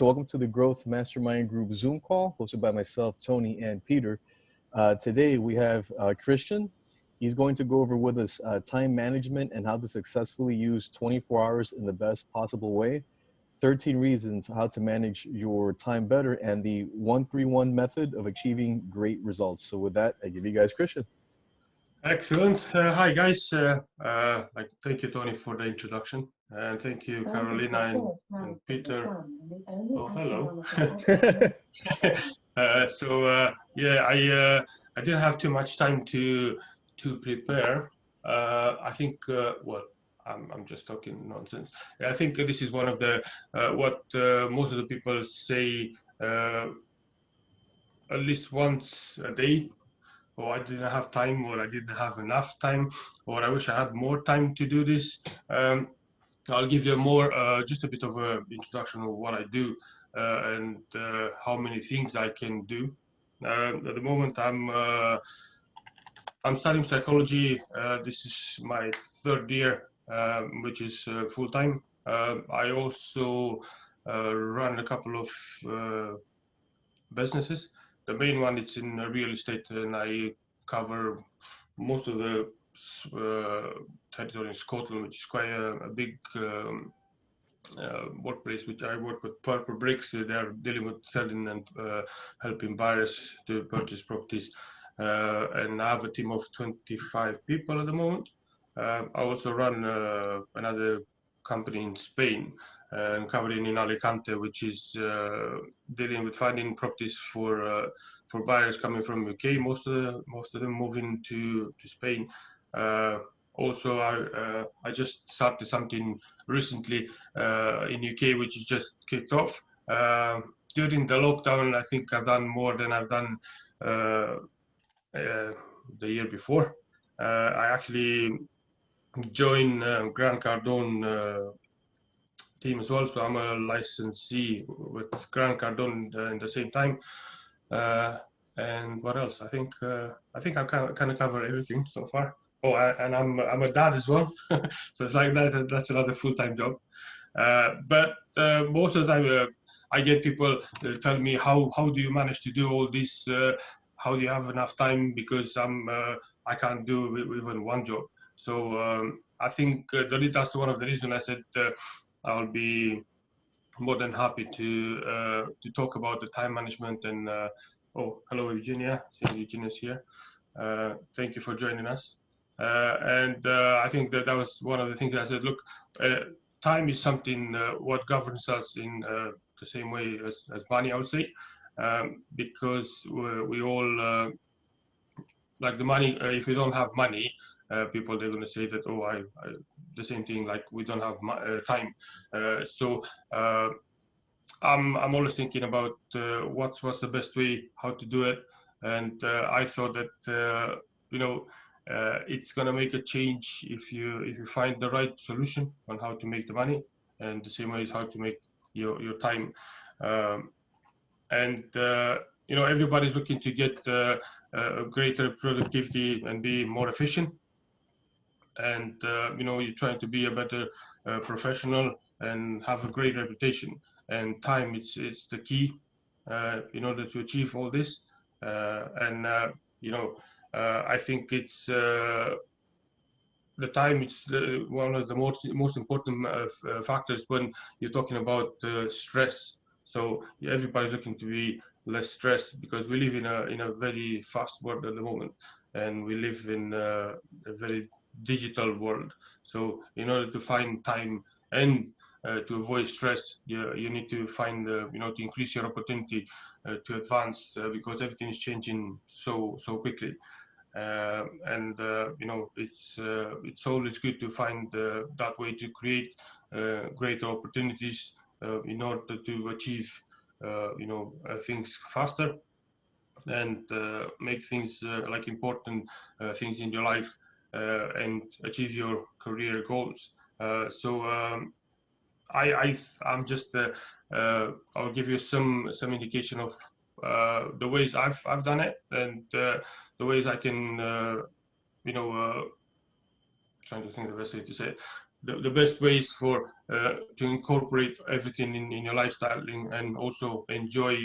Welcome to the Growth Mastermind Group Zoom call, hosted by myself, Tony, and Peter. Today we have Christian. He's going to go over with us time management and how to successfully use 24 hours in the best possible way, 13 reasons how to manage your time better, and the 1-3-1 method of achieving great results. So with that, I give you guys Christian. Excellent. Hi, guys. Thank you, Tony, for the introduction. And thank you, Carolina and Peter. Oh, hello. I didn't have too much time to prepare. I think, I'm just talking nonsense. I think this is one of the, what most of the people say at least once a day. Or I didn't have time, or I didn't have enough time, or I wish I had more time to do this. I'll give you just a bit of an introduction of what I do and how many things I can do. At the moment, I'm studying psychology. This is my third year, which is full time. I also run a couple of businesses. The main one is in real estate, and I cover most of the territory in Scotland, which is quite a big workplace. Which I work with Purple Bricks. They are dealing with selling and helping buyers to purchase properties. And I have a team of 25 people at the moment. I also run another company in Spain, and covering in Alicante, which is dealing with finding properties for buyers coming from UK. Most of them moving to Spain. Also, I just started something recently in UK, which is just kicked off. During the lockdown, I think I've done more than I've done the year before. I actually joined Grant Cardone team as well, so I'm a licensee with Grant Cardone in the same time. And what else? I think I kind of cover everything so far. Oh, and I'm a dad as well, so it's like that's another full-time job. But most of the time, I get people tell me, how do you manage to do all this? How do you have enough time? Because I can't do even one job. So I think that's one of the reasons I said I'll be more than happy to talk about the time management. And oh, hello, Eugenia. Eugenia's here. Thank you for joining us. I think that was one of the things I said. Look, time is something what governs us in the same way as money, I would say, because we all like the money. If you don't have money, people they're going to say that, oh, I the same thing, like we don't have time. So I'm always thinking about what's the best way how to do it, and I thought that it's going to make a change if you find the right solution on how to make the money, and the same way is how to make your time. Everybody's looking to get greater productivity and be more efficient. And you're trying to be a better professional and have a great reputation. And time, it's the key in order to achieve all this. I think it's the time. It's one of the most important factors when you're talking about stress. So everybody's looking to be less stressed, because we live in a very fast world at the moment, and we live in a very digital world. So in order to find time and to avoid stress, you need to find to increase your opportunity to advance, because everything is changing so quickly. It's always good to find that way to create greater opportunities in order to achieve things faster, and make things like important things in your life, and achieve your career goals. I'm just I'll give you some indication of the ways I've done it, and the ways I can trying to think of the best way to say it. the best ways for to incorporate everything in your lifestyle, and also enjoy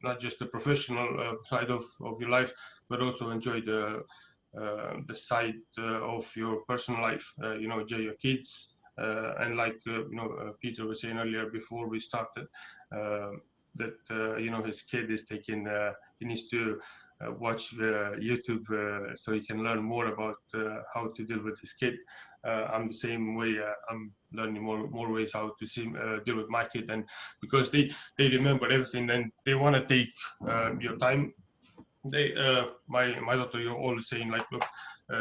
not just the professional side of your life, but also enjoy the side of your personal life. Enjoy your kids, and like Peter was saying earlier before we started, that his kid is taking he needs to watch YouTube so he can learn more about how to deal with his kid. I'm the same way. I'm learning more ways how to deal with my kid, and because they remember everything and they want to take your time. My daughter, you're always saying like, look,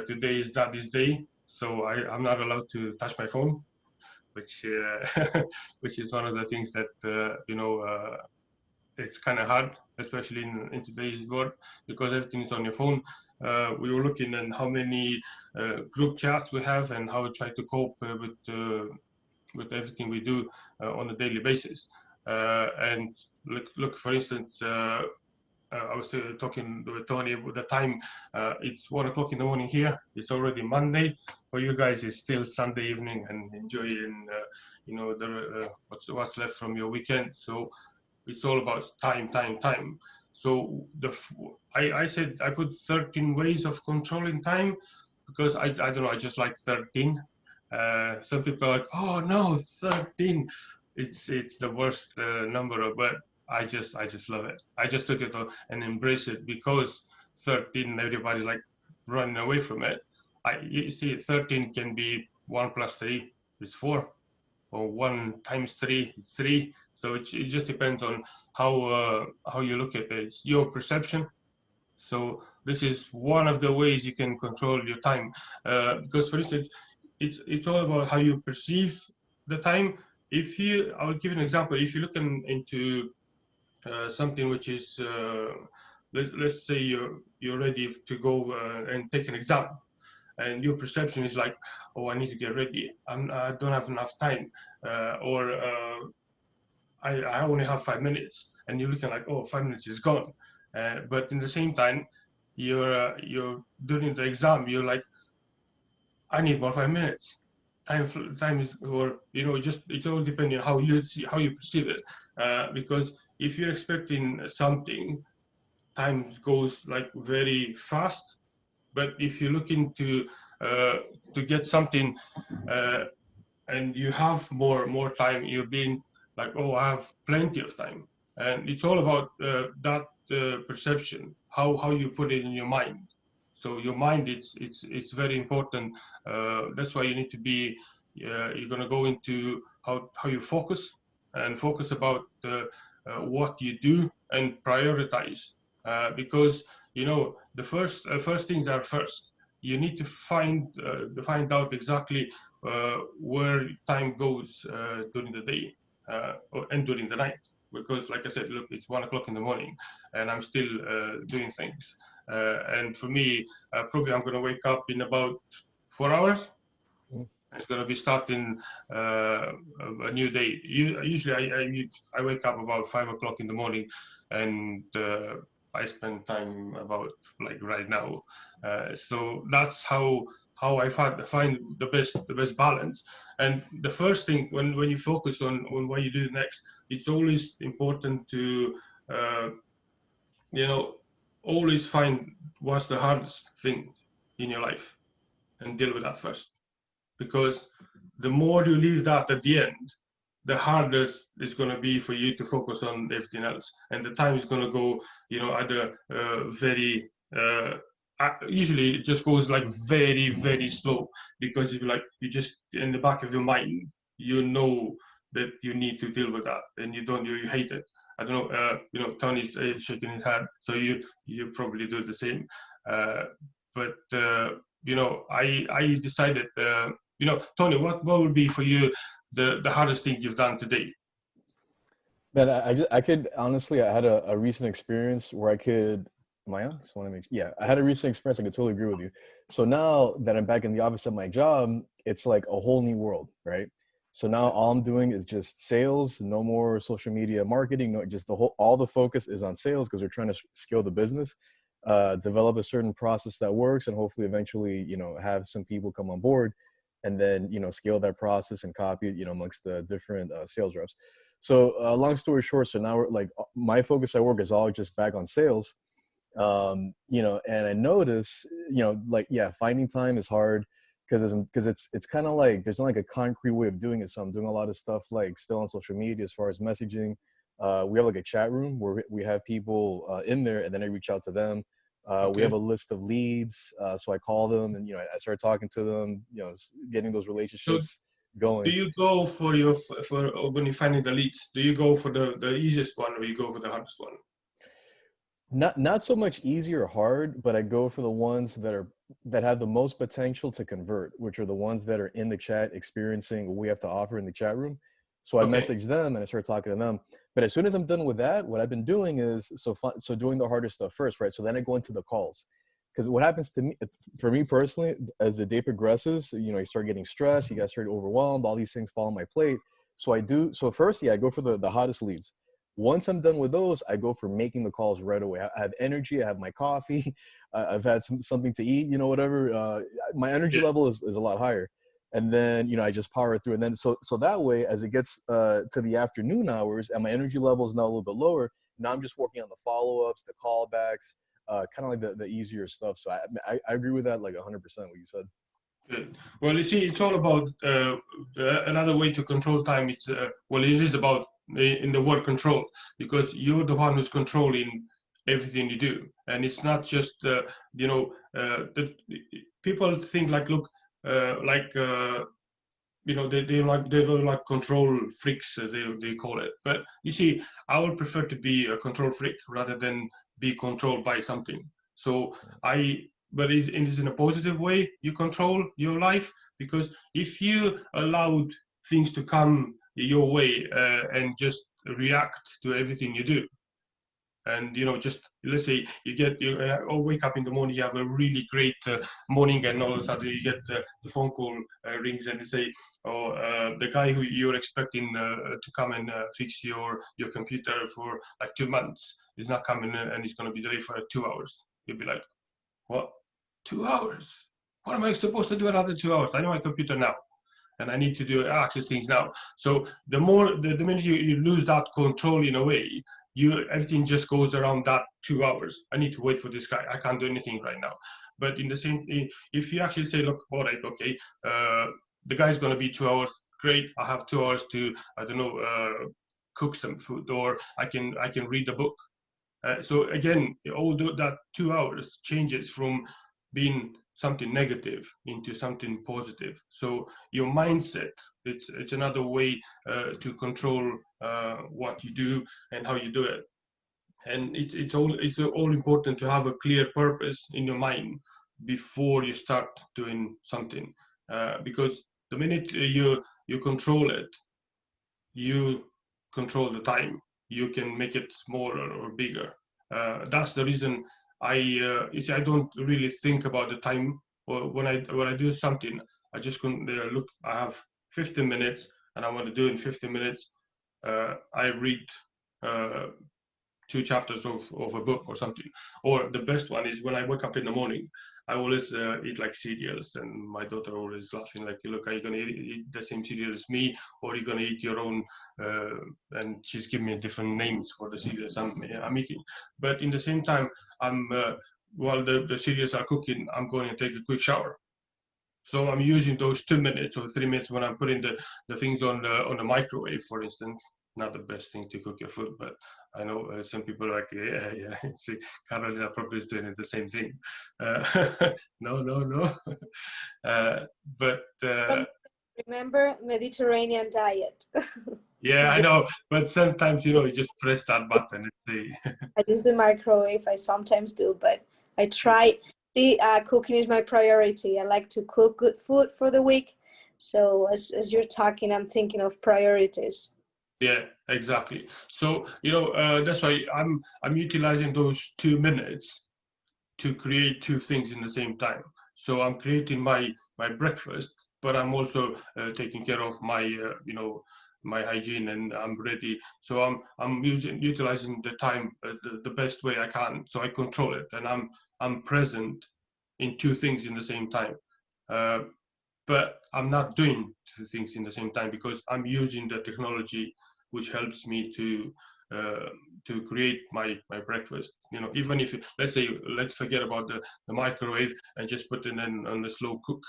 today is daddy's day, so I'm not allowed to touch my phone, which which is one of the things that it's kind of hard, especially in today's world, because everything is on your phone. We were looking at how many group chats we have and how we try to cope with everything we do on a daily basis. And look, for instance, I was talking with Tony about the time. It's 1 o'clock in the morning here. It's already Monday. For you guys, it's still Sunday evening and enjoying, what's left from your weekend. So it's all about time. So I said I put 13 ways of controlling time because I don't know, I just like 13. Some people are like, oh no, 13, it's the worst number, but I just love it. I just took it and embrace it, because 13, everybody's like running away from it. You see, 13 can be 1 plus 3 is 4, or 1 times 3 is 3. So it just depends on how you look at it. It's your perception. So this is one of the ways you can control your time, because for instance, it's all about how you perceive the time. I'll give you an example. If you're looking into something which is, let's say you're ready to go and take an exam, and your perception is like, oh, I need to get ready. I don't have enough time, or I only have 5 minutes, and you're looking like, oh, 5 minutes is gone. But in the same time, you're during the exam, you're like, I need more 5 minutes. Time is, or just it all depending on how you perceive it. Because if you're expecting something, time goes like very fast. But if you're looking to get something, and you have more time, you're being like, oh, I have plenty of time. And it's all about that perception, how you put it in your mind. So your mind, it's very important. That's why you need to be, you're going to go into how you focus, and focus about what you do, and prioritize, because the first things are first. You need to find out exactly where time goes during the day and during the night. Because, like I said, look, it's 1 o'clock in the morning, and I'm still doing things. And for me, probably I'm going to wake up in about 4 hours. It's going to be starting a new day. Usually, I wake up about 5 o'clock in the morning, and I spend time about like right now. So that's how I find the best balance. And the first thing, when you focus on what you do next, it's always important to always find what's the hardest thing in your life and deal with that first. Because the more you leave that at the end, the harder it's going to be for you to focus on everything else, and the time is going to go at a very usually it just goes like very, very slow, because you just in the back of your mind, that you need to deal with that, and you hate it. I don't know, Tony's shaking his head, so you probably do the same. But I decided, Tony, what would be for you the hardest thing you've done today? Man, I could honestly, I had a recent experience where I could, am I on? Just want to make, yeah, I had a recent experience. I could totally agree with you. So now that I'm back in the office at my job, it's like a whole new world, right? So now all I'm doing is just sales, no more social media marketing, no, just all the focus is on sales, because we're trying to scale the business, develop a certain process that works, and hopefully eventually, have some people come on board. and then, scale that process and copy it, amongst the different sales reps. So long story short, so now we're like, my focus at work is all just back on sales. And I notice, like, yeah, finding time is hard because it's kind of like there's not like a concrete way of doing it. So I'm doing a lot of stuff like still on social media as far as messaging. We have like a chat room where we have people in there, and then I reach out to them. We have a list of leads, so I call them, and I start talking to them, getting those So relationships do going. you go for your for when you're finding the leads? Do you go for the easiest one, or you go for the hardest one? Not so much easy or hard, but I go for the ones that have the most potential to convert, which are the ones that are in the chat experiencing what we have to offer in the chat room. So I Okay. message them and I start talking to them. But as soon as I'm done with that, what I've been doing is so doing the harder stuff first, right? So then I go into the calls. Because what happens to me, for me personally, as the day progresses, you start getting stressed, you guys start overwhelmed, all these things fall on my plate. So first, yeah, I go for the hottest leads. Once I'm done with those, I go for making the calls right away. I have energy. I have my coffee. I've had something to eat, whatever. My energy Yeah. level is a lot higher. And then, I just power through. And then, so that way, as it gets to the afternoon hours and my energy level is now a little bit lower, now I'm just working on the follow-ups, the callbacks, kind of like the easier stuff. So I agree with that, like 100% what you said. Good. Well, you see, it's all about another way to control time. It's well, it is about in the word control, because you're the one who's controlling everything you do, and it's not just the people think like, look, like they don't like control freaks, as they call it. But you see, I would prefer to be a control freak rather than be controlled by something. So I but it is in a positive way you control your life, because if you allowed things to come your way and just react to everything you do, and just let's say you or wake up in the morning, you have a really great morning, and all of a sudden you get the phone call rings, and they say, oh, the guy who you're expecting to come and fix your computer for like 2 months is not coming, and he's going to be delayed for 2 hours. You'll be like, what? 2 hours? What am I supposed to do another 2 hours? I know my computer now, and I need to do access things now. So the minute you lose that control in a way, everything just goes around that 2 hours. I need to wait for this guy. I can't do anything right now. But in the same, if you actually say, look, all right, okay, the guy's going to be 2 hours. Great, I have 2 hours to, I don't know, cook some food, or I can read a book. So again, although that 2 hours changes from being something negative into something positive. So your mindset, it's another way to control what you do and how you do it. And it's all important to have a clear purpose in your mind before you start doing something, because the minute you control it, you control the time. You can make it smaller or bigger. That's the reason I don't really think about the time. Or when I do something, I just can look. I have 15 minutes, and I want to do in 15 minutes. I read uh, 2 chapters of a book or something. Or the best one is when I wake up in the morning, I always eat like cereals, and my daughter always laughing like, look, are you going to eat the same cereal as me, or are you going to eat your own? And she's giving me different names for the cereals I'm eating. But in the same time, I'm while the cereals are cooking, I'm going to take a quick shower. So I'm using those 2 minutes or 3 minutes when I'm putting the things on the microwave, for instance. Not the best thing to cook your food, but I know some people are like, yeah. See, Carolina probably is doing the same thing. No, no, no. uh, but Remember Mediterranean diet. yeah, I know. But sometimes you just press that button and see. I use the microwave. I sometimes do, but I try. The cooking is my priority. I like to cook good food for the week. So as you're talking, I'm thinking of priorities. Yeah, exactly. So that's why I'm utilizing those 2 minutes to create two things in the same time. So I'm creating my breakfast, but I'm also taking care of my hygiene, and I'm ready. So I'm utilizing the time the best way I can. So I control it, and I'm present in two things in the same time. Uh, but I'm not doing the things in the same time because I'm using the technology which helps me to create my breakfast. You know, even if let's forget about the microwave and just put it on the slow cook.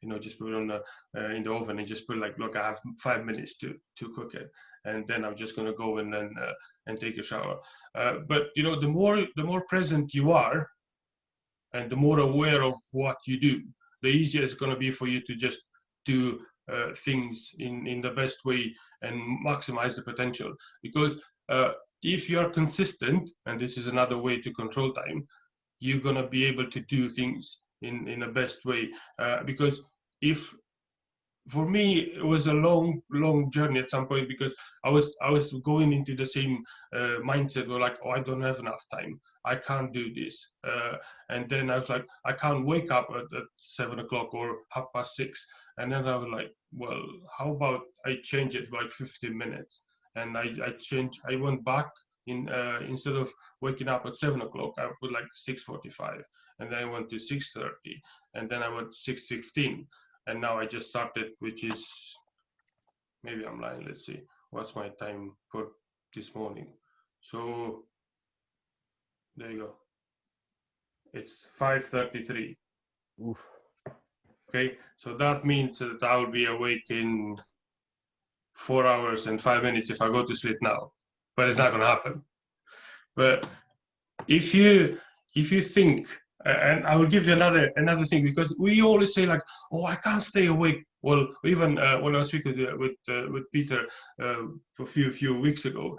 You know, just put it on the in the oven and just put like, look, I have 5 minutes to cook it, and then I'm just gonna go and then and take a shower. But you know, the more present you are, and the more aware of what you do, the easier it's gonna be for you to just do things in the best way and maximize the potential. Because if you are consistent, and this is another way to control time, you're gonna be able to do things in the best way. Because if for me it was a long journey at some point, because I was going into the same mindset where like, oh, I don't have enough time, I can't do this, and then I was like, I can't wake up at 7 o'clock or 6:30, and then I was like, well, how about I change it like 15 minutes, and I went back in instead of waking up at 7 o'clock, I put like 6:45, and then I went to 6:30, and then I went 6:15, and now I just started, which is, maybe I'm lying, let's see, what's my time for this morning? So there you go, it's 5:33. Oof. Okay, so that means that I will be awake in 4 hours and 5 minutes if I go to sleep now, but it's not going to happen. But if you think, and I will give you another thing, because we always say like, oh, I can't stay awake. Well, even when I was speaking with Peter a few weeks ago,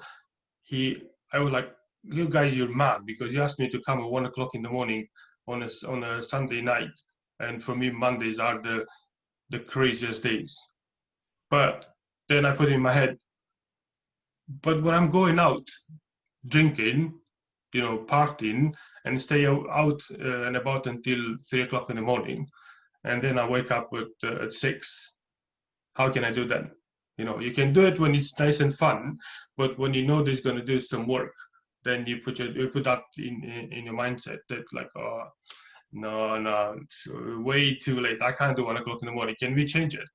I was like, you guys, you're mad, because you asked me to come at 1 o'clock in the morning on a Sunday night, and for me Mondays are the craziest days. But then I put in my head, but when I'm going out drinking, you know, partying, and stay out and about until 3 o'clock in the morning, and then I wake up at 6. How can I do that? You know, you can do it when it's nice and fun, but when you know there's going to do some work, then you put that in your mindset that like, oh, no, it's way too late. I can't do 1 o'clock in the morning. Can we change it?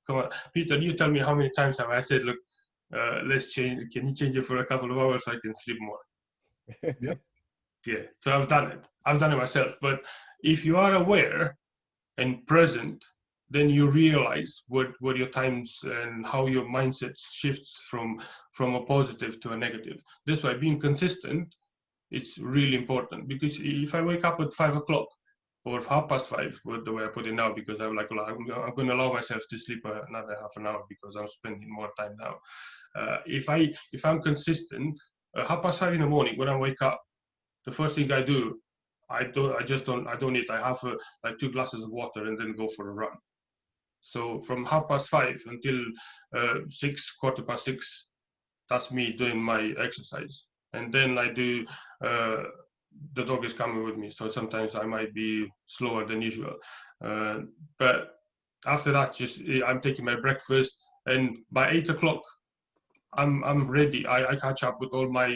Come on, Peter, you tell me how many times have I said, look, let's change. Can you change it for a couple of hours so I can sleep more? Yep. Yeah, so I've done it myself. But if you are aware and present, then you realize what your times and how your mindset shifts from a positive to a negative. That's why being consistent, it's really important. Because if I wake up at 5 o'clock or 5:30, with the way I put it now, because I'm like, well, I'm going to allow myself to sleep another half an hour because I'm spending more time now. If I'm consistent, 5:30 in the morning when I wake up, the first thing I do, I don't eat. I have like 2 glasses of water and then go for a run. So from 5:30 until 6, 6:15, that's me doing my exercise. And then I do, the dog is coming with me, so sometimes I might be slower than usual. But after that, just I'm taking my breakfast, and by 8 o'clock, I'm ready. I catch up with all my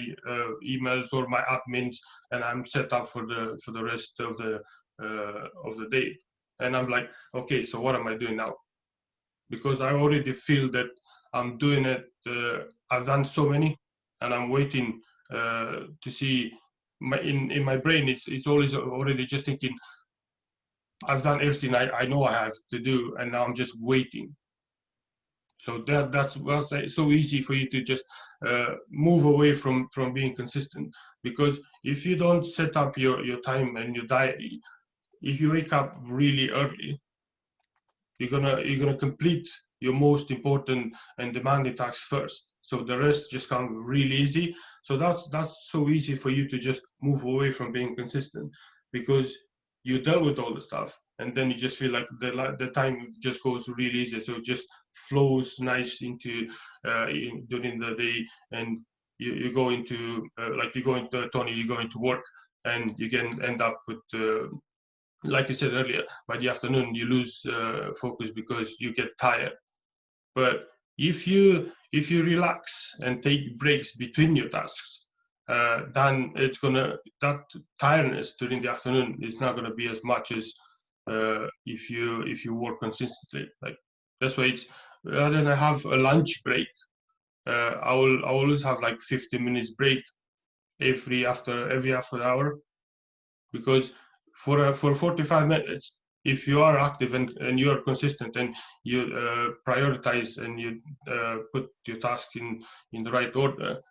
emails or my admins, and I'm set up for the rest of the day. And I'm like, okay, so what am I doing now? Because I already feel that I'm doing it. I've done so many, and I'm waiting to see. In my brain, it's always already just thinking, I've done everything I know I have to do, and now I'm just waiting. So that's so easy for you to just move away from being consistent. Because if you don't set up your time and your diary, if you wake up really early, you're gonna complete your most important and demanding tasks first. So the rest just comes really easy. So that's so easy for you to just move away from being consistent, because you dealt with all the stuff, and then you just feel like the time just goes really easy. So it just flows nice into during the day, and you go into like you go into Tony, you go into work, and you can end up with like you said earlier, by the afternoon you lose focus because you get tired. But if you relax and take breaks between your tasks, then that tiredness during the afternoon is not gonna be as much as if you work consistently. Like that's why it's rather than have a lunch break, I always have like 15 minutes break every after hour, because for 45 minutes, if you are active and you are consistent and you prioritize and you put your task in the right order,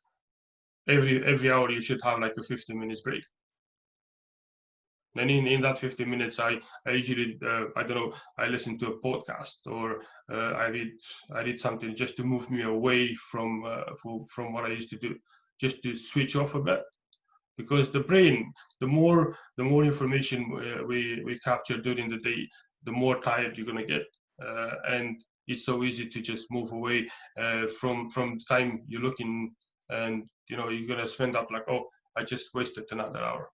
every hour you should have like a 15 minutes break. And in that 15 minutes, I usually I don't know, I listen to a podcast, or I read something just to move me away from what I used to do, just to switch off a bit. Because the brain, the more information we capture during the day, the more tired you're gonna get, and it's so easy to just move away from the time you're looking, and you're gonna spend up like, oh, I just wasted another hour,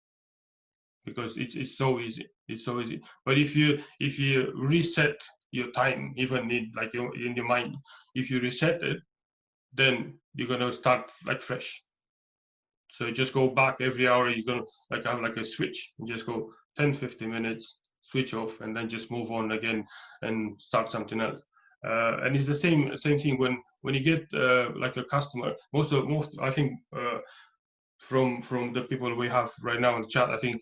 because it's so easy. It's so easy. But if you reset your time, even in your mind, if you reset it, then you're gonna start like fresh. So you just go back every hour. You're gonna like have like a switch and just go 10-15 minutes, switch off, and then just move on again and start something else. And it's the same thing when you get like a customer. Most I think from the people we have right now in the chat, I think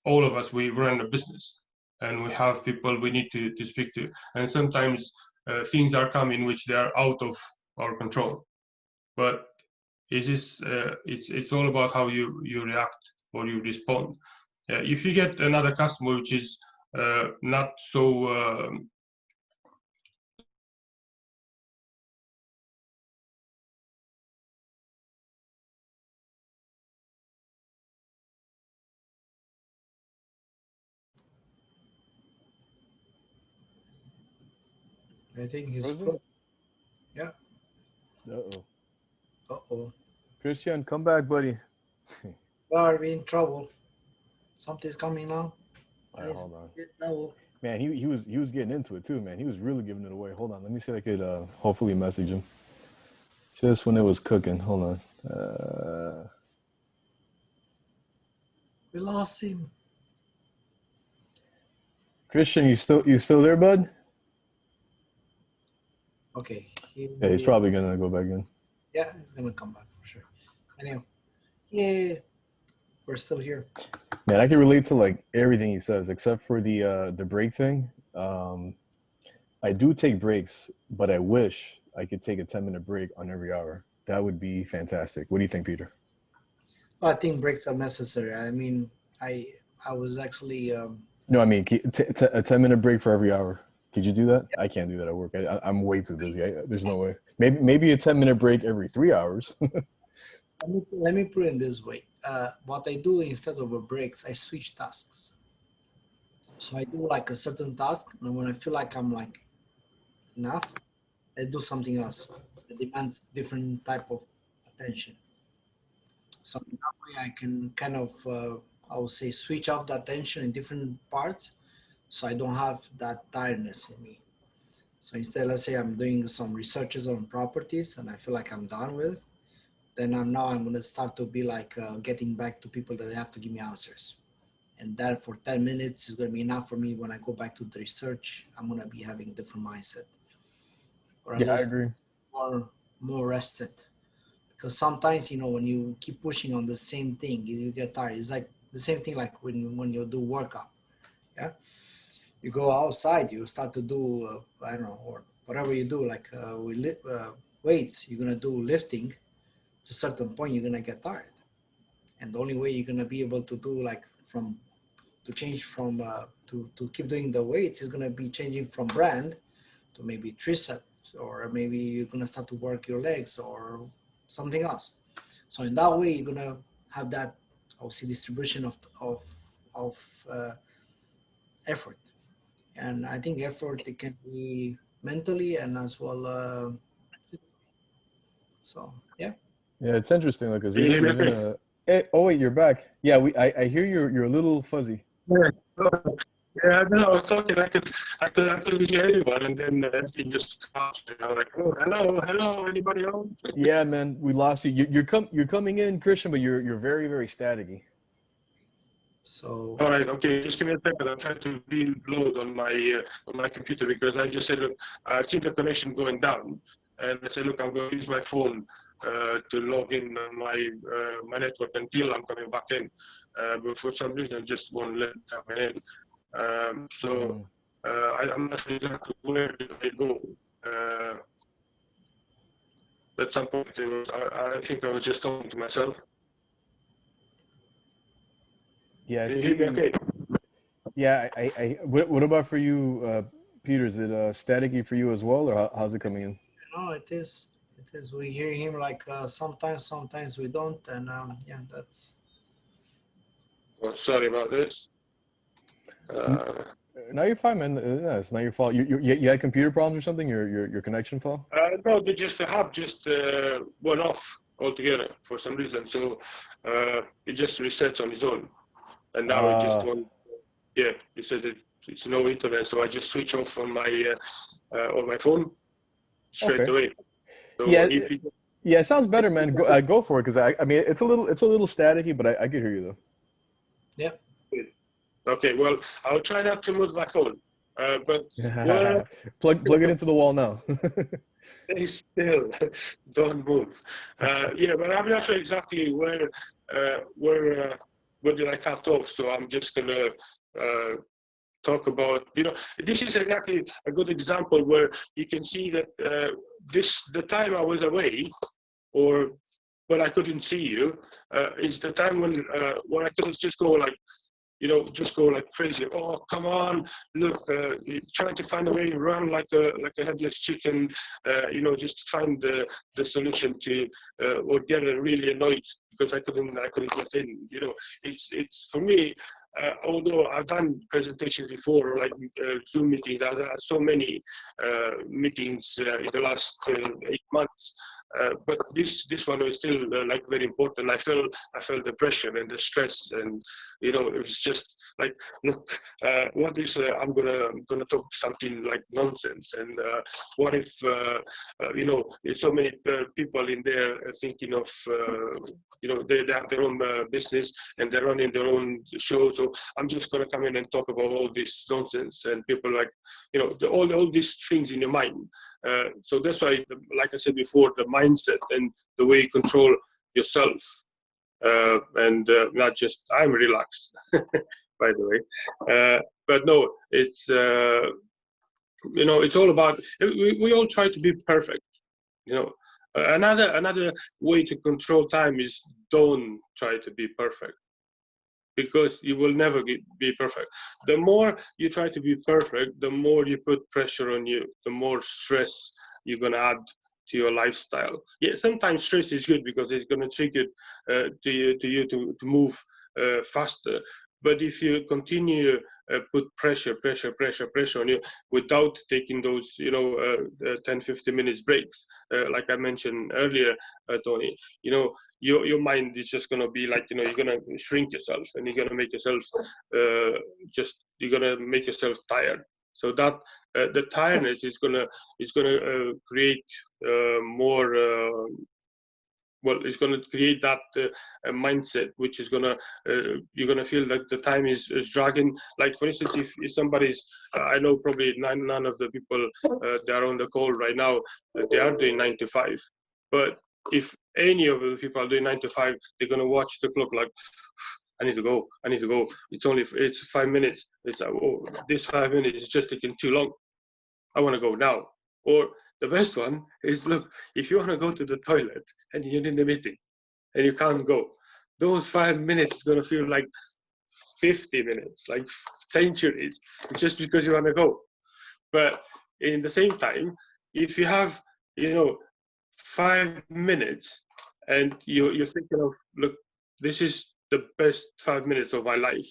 all of us, we run a business and we have people we need to speak to, and sometimes things are coming which they are out of our control. But it's all about how you react or you respond. If you get another customer which is not so I think he's Frozen? frozen. Yeah. Uh-oh. Uh-oh. Christian, come back, buddy. Are we in trouble? Something's coming now. All right, hold on. No. Man, he was getting into it too, man. He was really giving it away. Hold on, let me see if I could hopefully message him. Just when it was cooking. Hold on. We lost him. Christian, you still there, bud? Okay. Yeah, he's probably gonna go back in. Yeah, he's gonna come back for sure. Anyway, yeah, we're still here. Man, I can relate to like everything he says except for the break thing. I do take breaks, but I wish I could take a 10-minute break on every hour. That would be fantastic. What do you think, Peter? Well, I think breaks are necessary. I mean, I was actually No, I mean a 10-minute break for every hour. Could you do that? I can't do that at work. I'm way too busy. There's no way. Maybe a 10-minute break every 3 hours. let me put it in this way. What I do instead of a breaks, I switch tasks. So I do like a certain task, and when I feel like I'm like enough, I do something else that demands different type of attention. So that way I can kind of, I would say, switch off the attention in different parts, so I don't have that tiredness in me. So instead, let's say I'm doing some researches on properties and I feel like I'm done with, then I'm going to start to be like getting back to people that they have to give me answers. And that for 10 minutes is going to be enough for me. When I go back to the research, I'm going to be having a different mindset. Or at Yeah, I least agree. more rested. Because sometimes, when you keep pushing on the same thing, you get tired. It's like the same thing like when you do workout. Yeah. You go outside, you start to do, I don't know, or whatever you do, like with weights, you're going to do lifting. To a certain point, you're going to get tired. And the only way you're going to be able to do like to keep doing the weights is going to be changing from brand to maybe triceps, or maybe you're going to start to work your legs or something else. So in that way, you're going to have that, I would say, distribution of effort. And I think effort, it can be mentally and as well physically. So yeah. Yeah, it's interesting because Can you hear me okay? even hey, oh wait, you're back. Yeah, I hear you're a little fuzzy. Yeah, I know. I was talking. I couldn't hear anyone, and then everything just stopped. And I was like, "Oh, hello, anybody home?" Yeah, man, we lost you. You're coming in, Christian, but you're very, very staticky. So All right, okay, just give me a second. I'm trying to reload on my computer because I just said, look, I see the connection going down, and I said, look, I'm going to use my phone to log in on my network until I'm coming back in. But for some reason, it just won't let me come in. I'm not sure exactly where did I go. At some point, I think I was just talking to myself. Yeah, I Can you see hear me you. okay? Yeah, what about for you, Peter? Is it staticky for you as well, or how's it coming in? no, it is. It is. We hear him like sometimes we don't, and yeah, that's. Well, sorry about this. No, you're fine, man. No, it's not your fault. You had computer problems or something? Your connection fell? No, the hub just went off altogether for some reason. So it just resets on its own, and now it just won't. Yeah, it said it's no internet, so I just switch off on my phone straight Okay. away. So Yeah, if you, yeah, it sounds better, man. Go for it, because I mean, it's a little staticky, but I can hear you though. Yeah. okay, well, I'll try not to move my phone, but where Plug it into the wall now. stay still, don't move. Yeah, but I'm not sure exactly where did I cut off. So I'm just gonna talk about, this is exactly a good example where you can see that the time I was away, or when I couldn't see you, is the time when I could just go like, just go like crazy. Oh, come on, look, trying to find a way, run like a headless chicken, just find the solution to, or get really annoyed because I couldn't get in. It's for me. Although I've done presentations before, like Zoom meetings, I've had so many meetings in the last 8 months. But this one was still like very important. I felt the pressure and the stress, and it was just like, look, what if I'm gonna talk something like nonsense, and what if there's so many people in there thinking of they have their own business and they're running their own show, so I'm just gonna come in and talk about all this nonsense, and people like all these things in your mind. So that's why, like I said before, the mindset and the way you control yourself, and not just I'm relaxed, by the way. But no, it's it's all about, we all try to be perfect. Another way to control time is don't try to be perfect, because you will never be perfect. The more you try to be perfect, the more you put pressure on you, the more stress you're going to add to your lifestyle. Yeah, sometimes stress is good because it's going to trigger to you to move faster. But if you continue put pressure on you without taking those 10-15 minutes breaks, like I mentioned earlier, Tony, your mind is just going to be like, you're going to shrink yourself, and you're going to make yourself tired. So that the tiredness is going to create more it's going to create that mindset, which is going to you're going to feel that the time is dragging. Like, for instance, if somebody's I know probably none of the people that are on the call right now, they are doing 9 to 5, but if any of the people are doing 9 to 5, they're going to watch the clock like, I need to go. It's 5 minutes. It's like, oh, this 5 minutes is just taking too long. I want to go now. Or the best one is, look, if you want to go to the toilet and you're in the meeting and you can't go, those 5 minutes is going to feel like 50 minutes, like centuries, just because you want to go. But in the same time, if you have, 5 minutes and you're thinking of, look, this is the best 5 minutes of my life.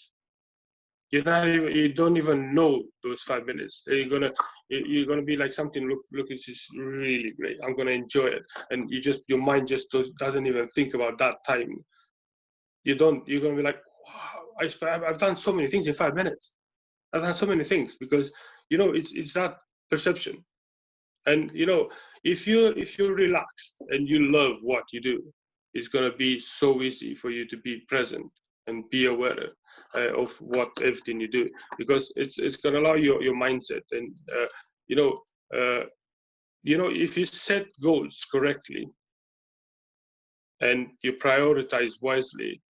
You don't even know those 5 minutes. You're gonna be like something. Look, this is really great. I'm gonna enjoy it, and your mind just doesn't even think about that time. You're gonna be like, wow, I've done so many things in 5 minutes. I've done so many things, because it's that perception. And if you're relaxed and you love what you do, it's gonna be so easy for you to be present and be aware of what everything you do, because it's going to allow your mindset. And you know, if you set goals correctly and you prioritize wisely,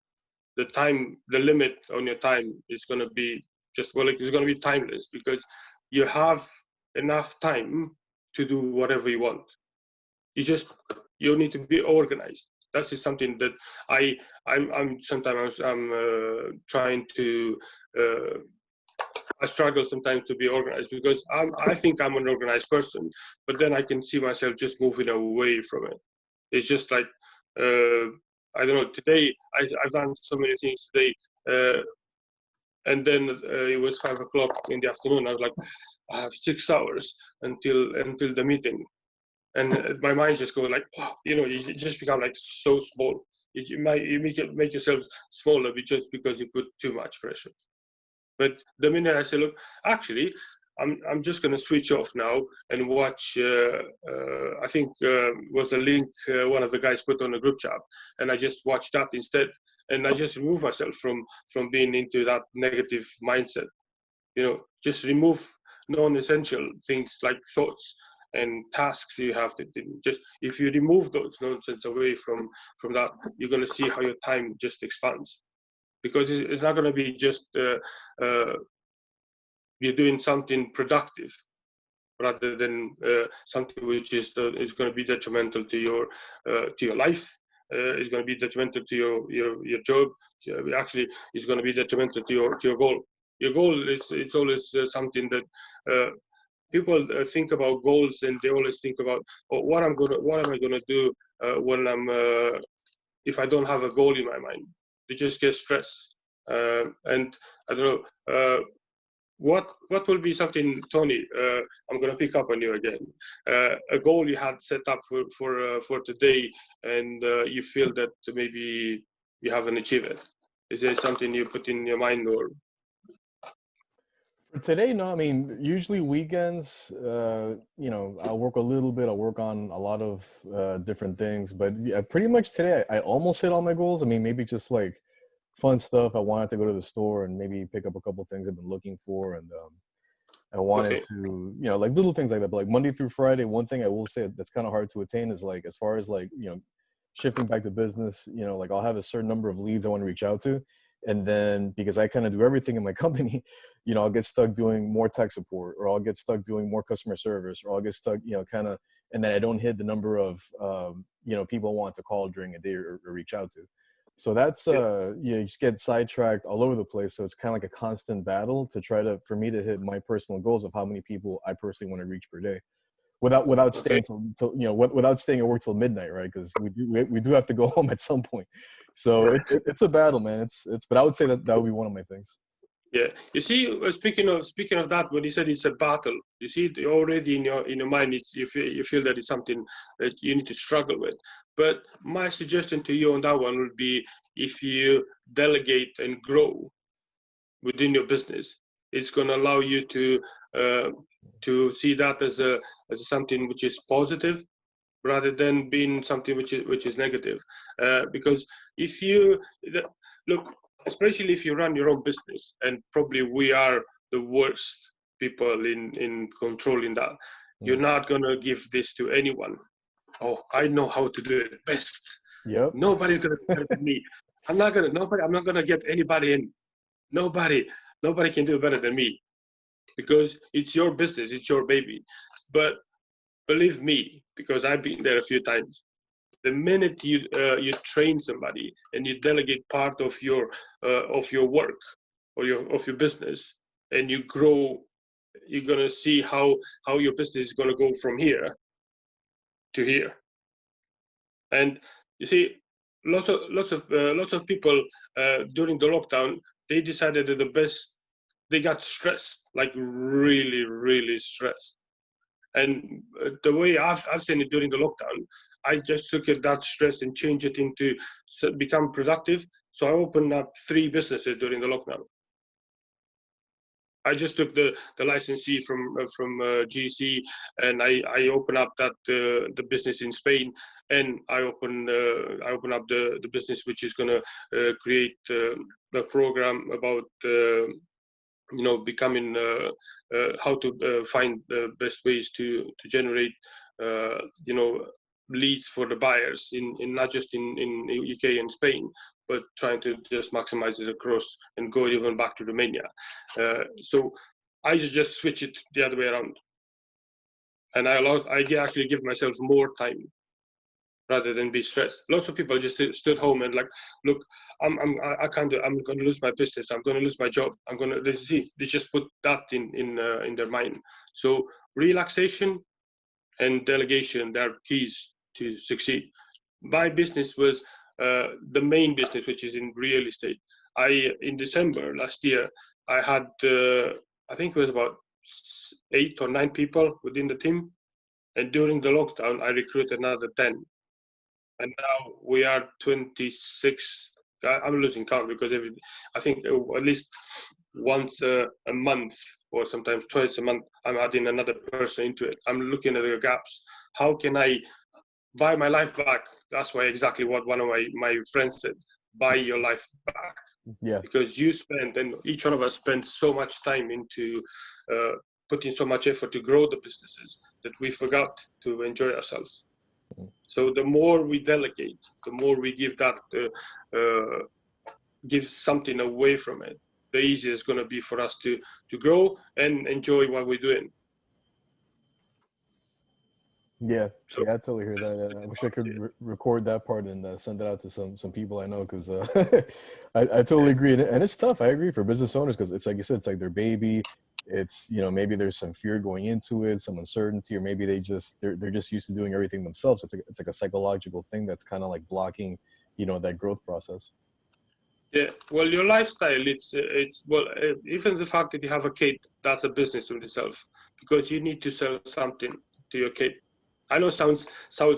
the limit on your time is going to be just, well, it's going to be timeless, because you have enough time to do whatever you want. You need to be organized. That's just something that I'm sometimes trying to I struggle sometimes to be organized, because I think I'm an organized person, but then I can see myself just moving away from it. It's just like, I don't know, today I've done so many things today, and then it was 5 o'clock in the afternoon. I was like, I have 6 hours until the meeting. And my mind just goes like, oh, you just become like so small. You make yourself smaller just because you put too much pressure. But the minute I say, look, actually, I'm just going to switch off now and watch. I think was a link one of the guys put on a group chat, and I just watched that instead, and I just remove myself from being into that negative mindset. Just remove non-essential things like thoughts and tasks you have to do. Just if you remove those nonsense away from that, you're going to see how your time just expands, because it's not going to be just you're doing something productive rather than something which is going to be detrimental to your life. It's going to be detrimental to your job. Actually, it's going to be detrimental to your goal. Your goal it's always something that people think about goals, and they always think about, oh, what am I gonna do when if I don't have a goal in my mind. They just get stressed, and I don't know. What will be something, Tony? I'm gonna pick up on you again. A goal you had set up for today, and you feel that maybe you haven't achieved it. Is there something you put in your mind, or? For today, no. I mean, usually weekends, I'll work a little bit. I'll work on a lot of different things. But yeah, pretty much today, I almost hit all my goals. I mean, maybe just like fun stuff. I wanted to go to the store and maybe pick up a couple things I've been looking for. And I wanted to, like little things like that. But like Monday through Friday, one thing I will say that's kind of hard to attain is like, as far as like, shifting back to business, like I'll have a certain number of leads I want to reach out to. And then because I kind of do everything in my company, I'll get stuck doing more tech support, or I'll get stuck doing more customer service, or I'll get stuck, kind of, and then I don't hit the number of, people I want to call during a day or reach out to. So that's, you just get sidetracked all over the place. So it's kind of like a constant battle to for me to hit my personal goals of how many people I personally want to reach per day. Without staying till without staying at work till midnight, right? Because we do have to go home at some point. So it's a battle, man. But I would say that would be one of my things. Yeah, you see, speaking of that, when you said it's a battle, you see already in your mind, you feel that it's something that you need to struggle with. But my suggestion to you on that one would be, if you delegate and grow within your business, it's going to allow you to see that as something which is positive, rather than being something which is negative. Because if you look, especially if you run your own business, and probably we are the worst people in controlling that. You're not gonna give this to anyone. Oh, I know how to do it best. Yep. Nobody's gonna do better than me. I'm not gonna get anybody in. Nobody can do it better than me, because it's your business, it's your baby. But believe me, because I've been there a few times, the minute you train somebody and you delegate part of your work or of your business, and you grow, you're gonna see how your business is gonna go from here to here. And you see, lots of people during the lockdown, they decided that they got stressed, like really stressed. And the way I've seen it during the lockdown, I just took that stress and changed it into become productive. So I opened up 3 businesses during the lockdown. I just took the licensee from GC, and I open up that the business in Spain, and I open up the business which is gonna create a program about becoming how to find the best ways to generate leads for the buyers in not just in UK and Spain, but trying to just maximize it across and go even back to Romania. So I just switch it the other way around, and I actually give myself more time rather than be stressed. Lots of people just stood home and like, look, I can't do. I'm going to lose my business. I'm going to lose my job. They just put that in their mind. So relaxation and delegation, they're keys to succeed. My business was the main business, which is in real estate. In December last year, I had I think it was about 8 or 9 people within the team, and during the lockdown, I recruited another 10. And now we are 26. I'm losing count because I think at least once a month or sometimes twice a month, I'm adding another person into it. I'm looking at the gaps. How can I buy my life back? That's why exactly what one of my friends said, buy your life back. Yeah. Because you spend, and each one of us spends so much time into putting so much effort to grow the businesses that we forgot to enjoy ourselves. So the more we delegate, the more we give that, give something away from it, the easier it's going to be for us to grow and enjoy what we're doing. Yeah, so, yeah, I totally hear that. I wish I could record that part and send it out to some people I know, because I totally agree. And it's tough. I agree for business owners, because it's like you said, it's like their baby. It's, maybe there's some fear going into it, some uncertainty, or maybe they're just used to doing everything themselves. It's like a psychological thing that's kind of like blocking, that growth process. Yeah, well, your lifestyle, it's well, even the fact that you have a kid, that's a business in itself, because you need to sell something to your kid. I know sounds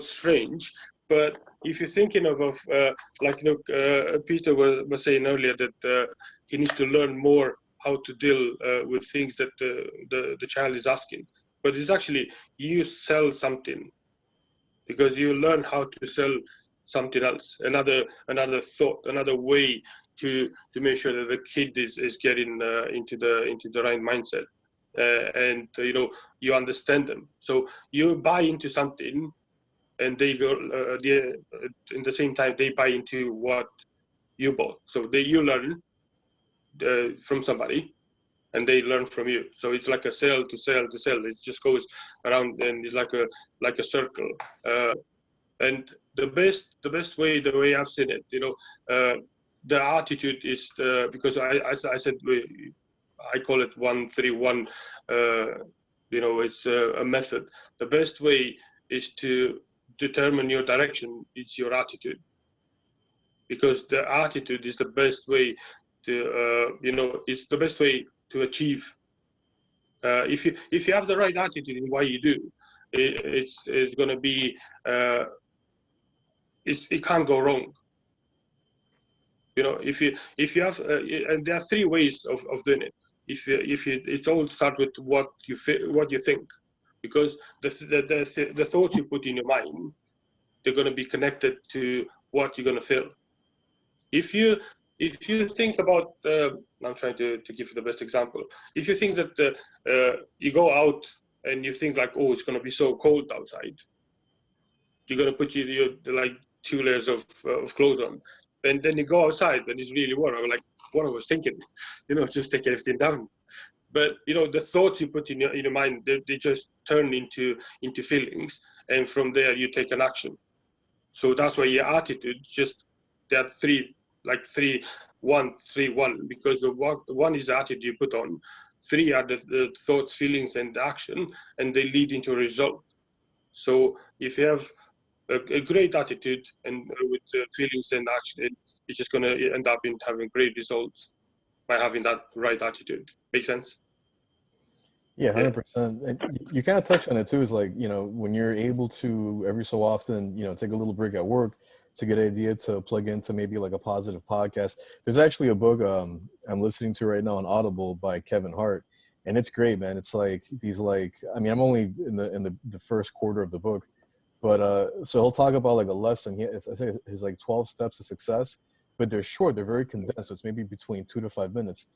strange, but if you're thinking of like Peter was saying earlier that he needs to learn more how to deal with things that the child is asking. But it's actually, you sell something because you learn how to sell something else, another thought, another way to make sure that the kid is getting into the right mindset. And you understand them, so you buy into something, and they go in the same time they buy into what you bought. So you learn from somebody, and they learn from you. So it's like a sale to sell to sell. It just goes around, and it's like a circle. And the best way, the way I've seen it, the attitude is because I said I call it 1-3-1. It's a method. The best way is to determine your direction. It's your attitude, because the attitude is the best way to it's the best way to achieve. If you have the right attitude in what you do, it's going to be it can't go wrong. If you have and there are 3 ways of doing it. It all starts with what you think, because the thoughts you put in your mind, they're going to be connected to what you're going to feel. If you think about, I'm trying to give you the best example. If you think that you go out and you think like, oh, it's going to be so cold outside, you're going to put your like 2 layers of clothes on, and then you go outside and it's really warm. I'm like, what I was thinking, just take everything down. But the thoughts you put in your mind, they just turn into feelings, and from there you take an action. So that's why your attitude, just there are 3, like 3-1-3-1, because the 1 is the attitude you put on, 3 are the thoughts, feelings, and action, and they lead into a result. So if you have a great attitude and with feelings and action, it's just going to end up in having great results by having that right attitude. Make sense? Yeah, 100%. And you kind of touched on it too. Is like, when you're able to every so often, take a little break at work, it's a good idea to plug into maybe like a positive podcast. There's actually a book I'm listening to right now on Audible by Kevin Hart. and it's great, man. It's like these like, I mean, I'm only in the first quarter of the book, but so he'll talk about like a lesson. I think his like 12 steps to success, but they're short. They're very condensed. So it's maybe between 2 to 5 minutes.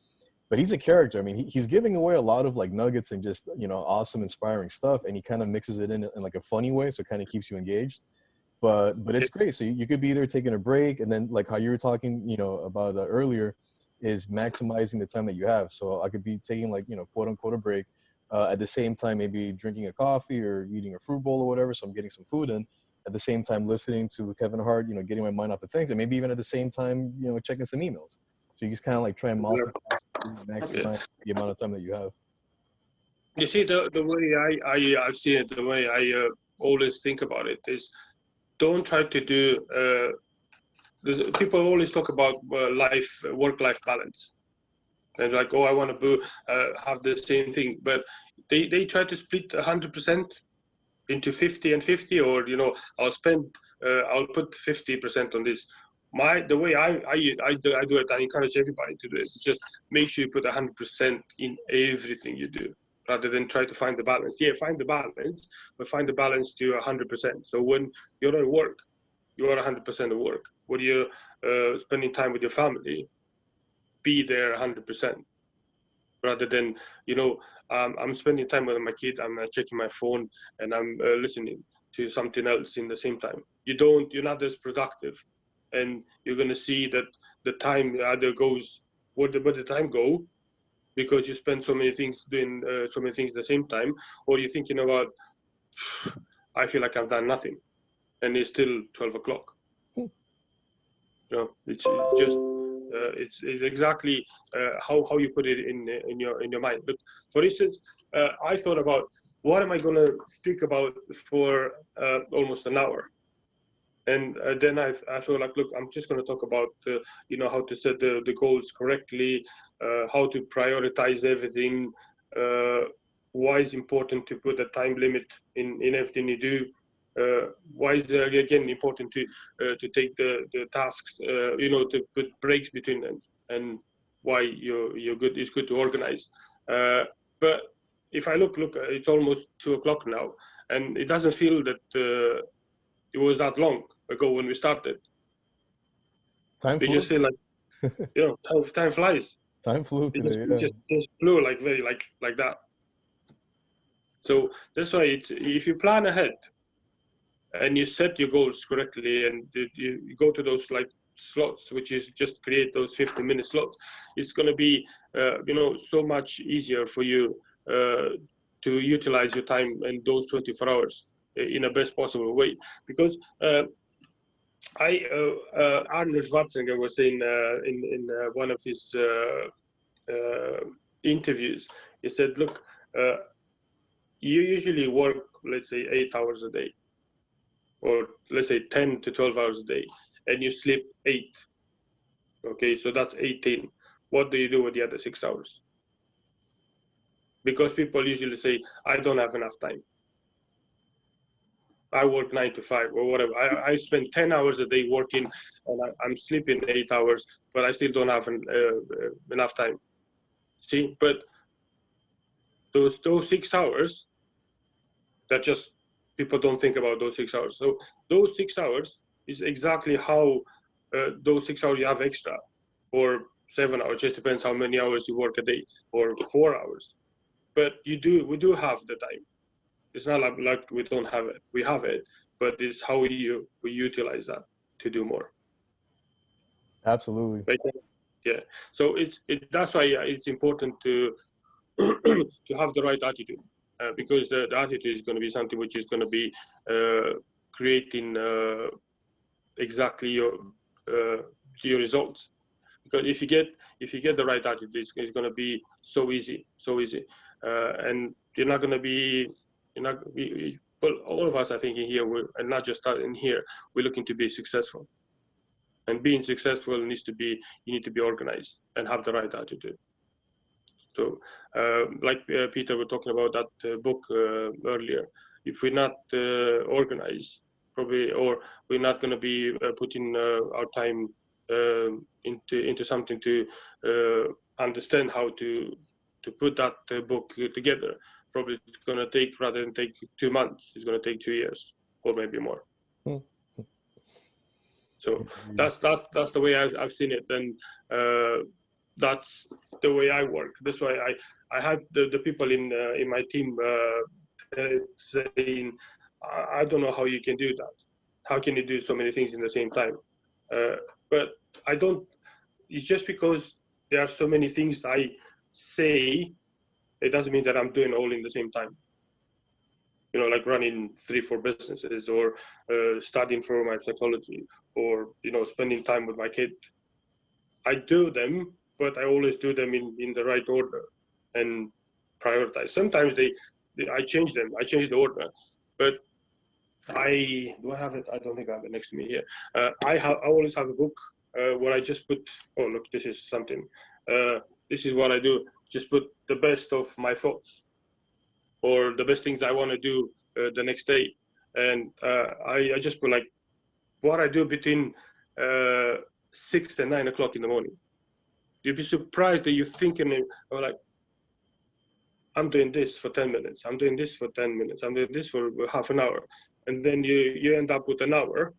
But he's a character. I mean, he's giving away a lot of like nuggets and just, you know, awesome, inspiring stuff, and he kind of mixes it in like a funny way, so it kind of keeps you engaged. But it's great. So you could be either taking a break, and then like how you were talking, you know, about earlier, is maximizing the time that you have. So I could be taking like, you know, quote unquote a break, at the same time maybe drinking a coffee or eating a fruit bowl or whatever. So I'm getting some food in. At the same time listening to Kevin Hart, you know, getting my mind off of things, and maybe even at the same time, you know, checking some emails. So you just kind of like try and multitask, maximize the amount of time that you have. You see, the way I see it, the way I always think about it is, don't try to do. People always talk about work-life balance, and like, oh, I want to have the same thing, but they try to split 100% into 50 and 50, or, you know, I'll put 50% on this. The way I do it, I encourage everybody to do it. Just make sure you put 100% in everything you do, rather than try to find the balance. Yeah, find the balance, but find the balance to 100%. So when you're at work, you are 100% at work. When you're spending time with your family, be there 100%. Rather than, you know, I'm spending time with my kid, I'm checking my phone, and I'm listening to something else in the same time. You're not as productive, and you're gonna see that the time either goes, where the time go, because you spend so many things doing so many things at the same time, or you're thinking about, I feel like I've done nothing, and it's still 12 o'clock. You know, it's just it's exactly how you put it in your mind. But for instance, I thought about, what am I going to speak about for almost an hour, and then I thought, like, look, I'm just going to talk about you know, how to set the goals correctly, how to prioritize everything, why it's important to put a time limit in everything you do. Why is it again important to take the tasks, you know, to put breaks between them, and why it's good to organize. But if I look, it's almost 2 o'clock now, and it doesn't feel that it was that long ago when we started. Time flew. We just feel like, you know, time flies. Time flew today. It just flew like very like that. So that's why if you plan ahead, and you set your goals correctly, and you go to those like slots, which is just create those 50-minute slots, it's going to be you know, so much easier for you to utilize your time in those 24 hours in the best possible way. Because Arnold Schwarzenegger was saying in one of his interviews, he said, look, you usually work, let's say 8 hours a day, or let's say 10 to 12 hours a day, and you sleep 8. Okay, so that's 18. What do you do with the other 6 hours? Because people usually say, I don't have enough time. I work 9 to 5 or whatever. I spend 10 hours a day working, and I'm sleeping 8 hours, but I still don't have enough time. See, but those 6 hours, that just, people don't think about those 6 hours. So those 6 hours is exactly how those 6 hours you have extra, or 7 hours, just depends how many hours you work a day, or 4 hours. But we do have the time. It's not like we don't have it. We have it, but it's how we utilize that to do more. Absolutely. Right? Yeah. So that's why it's important to to have the right attitude, because the attitude is going to be something which is going to be creating exactly your results. Because if you get the right attitude, it's going to be so easy, and you're not going to be, well, all of us, I think, in here, and not just in here, we're looking to be successful. And being successful you need to be organized and have the right attitude. So, like Peter were talking about that book earlier, if we're not organized, probably, or we're not going to be putting our time into something to understand how to to put that book together. Probably it's going to take, rather than take 2 months, it's going to take 2 years or maybe more. So that's the way I've seen it, and that's the way I work. That's why I had the people in my team saying, I don't know how you can do that. How can you do so many things in the same time? But I don't. It's just because there are so many things I say, it doesn't mean that I'm doing all in the same time. You know, like running 3-4 businesses, or studying for my psychology, or, you know, spending time with my kid. I do them, but I always do them in the right order and prioritize. Sometimes I change them. I change the order, but do I have it? I don't think I have it next to me here. I always have a book where I just put, oh look, this is something. This is what I do. Just put the best of my thoughts, or the best things I want to do the next day, and I just put like what I do between 6 and 9 o'clock in the morning. You'd be surprised that you're thinking, oh, like, I'm doing this for 10 minutes. I'm doing this for 10 minutes. I'm doing this for half an hour. And then you end up with an hour,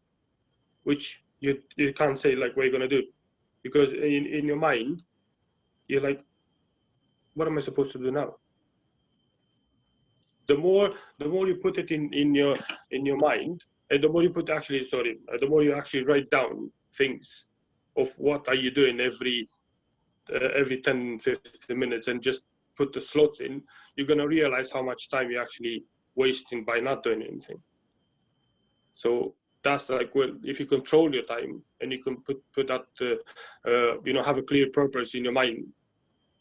which you can't say like what you're going to do. Because in your mind, you're like, what am I supposed to do now? The more you put it in your mind, and the more you put the more you actually write down things of what are you doing every 10, 15 minutes, and just put the slots in, you're going to realize how much time you're actually wasting by not doing anything. So that's like, well, if you control your time and you can put that, you know, have a clear purpose in your mind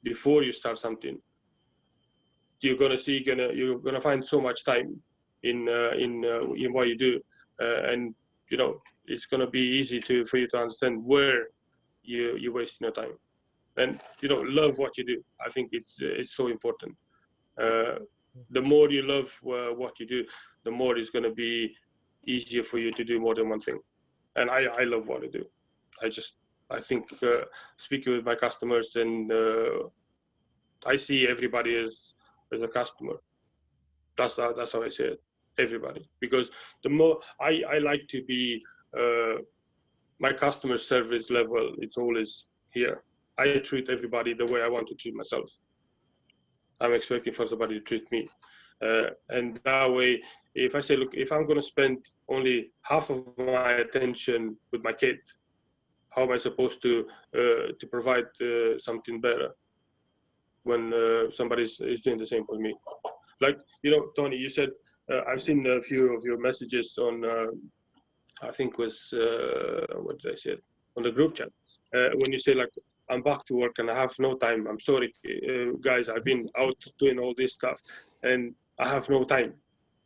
before you start something, you're going to see, you're going to find so much time in what you do, and, you know, it's going to be easy for you to understand where you're wasting your time. And, you know, love what you do. I think it's so important. The more you love what you do, the more it's going to be easier for you to do more than one thing. And I love what I do. I think speaking with my customers, and I see everybody as a customer. That's how I say it. Everybody, because the more I like to be, my customer service level, it's always here. I treat everybody the way I want to treat myself. I'm expecting for somebody to treat me. And that way, if I say, look, if I'm going to spend only half of my attention with my kid, how am I supposed to provide something better when somebody is doing the same for me? Like, you know, Tony, you said, I've seen a few of your messages on, I think it was, what did I say? On the group chat. When you say, like, I'm back to work and I have no time. I'm sorry, guys, I've been out doing all this stuff and I have no time.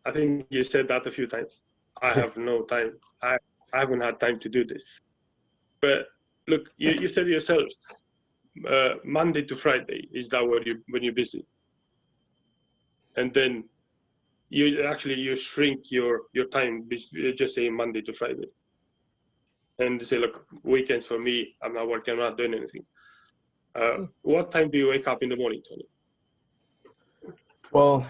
I think you said that a few times. I have no time. I haven't had time to do this. But look, you said yourself, Monday to Friday is that when you're busy. And then you shrink your time, just saying Monday to Friday. And say, look, weekends for me, I'm not working, I'm not doing anything. What time do you wake up in the morning, Tony? Well,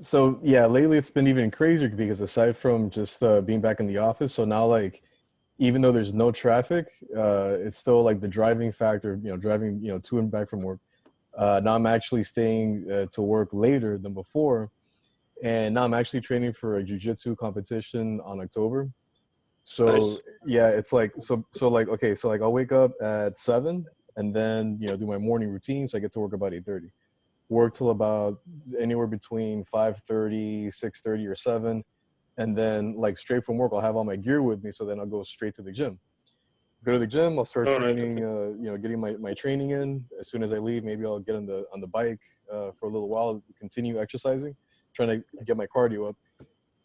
so yeah, lately it's been even crazier, because aside from just being back in the office, so now, like, even though there's no traffic, it's still like the driving factor, you know, driving, you know, to and back from work. Now I'm actually staying to work later than before. And now I'm actually training for a jiu-jitsu competition on October. So Nice. yeah, it's like, so like, okay, so like I'll wake up at 7 and then, you know, do my morning routine. So I get to work about 8:30, work till about anywhere between 5:30, 6:30 or 7. And then, like, straight from work, I'll have all my gear with me. So then I'll go straight to the gym. Go to the gym, I'll start training, okay. You know, getting my training in. As soon as I leave, maybe I'll get on the bike for a little while, continue exercising, trying to get my cardio up.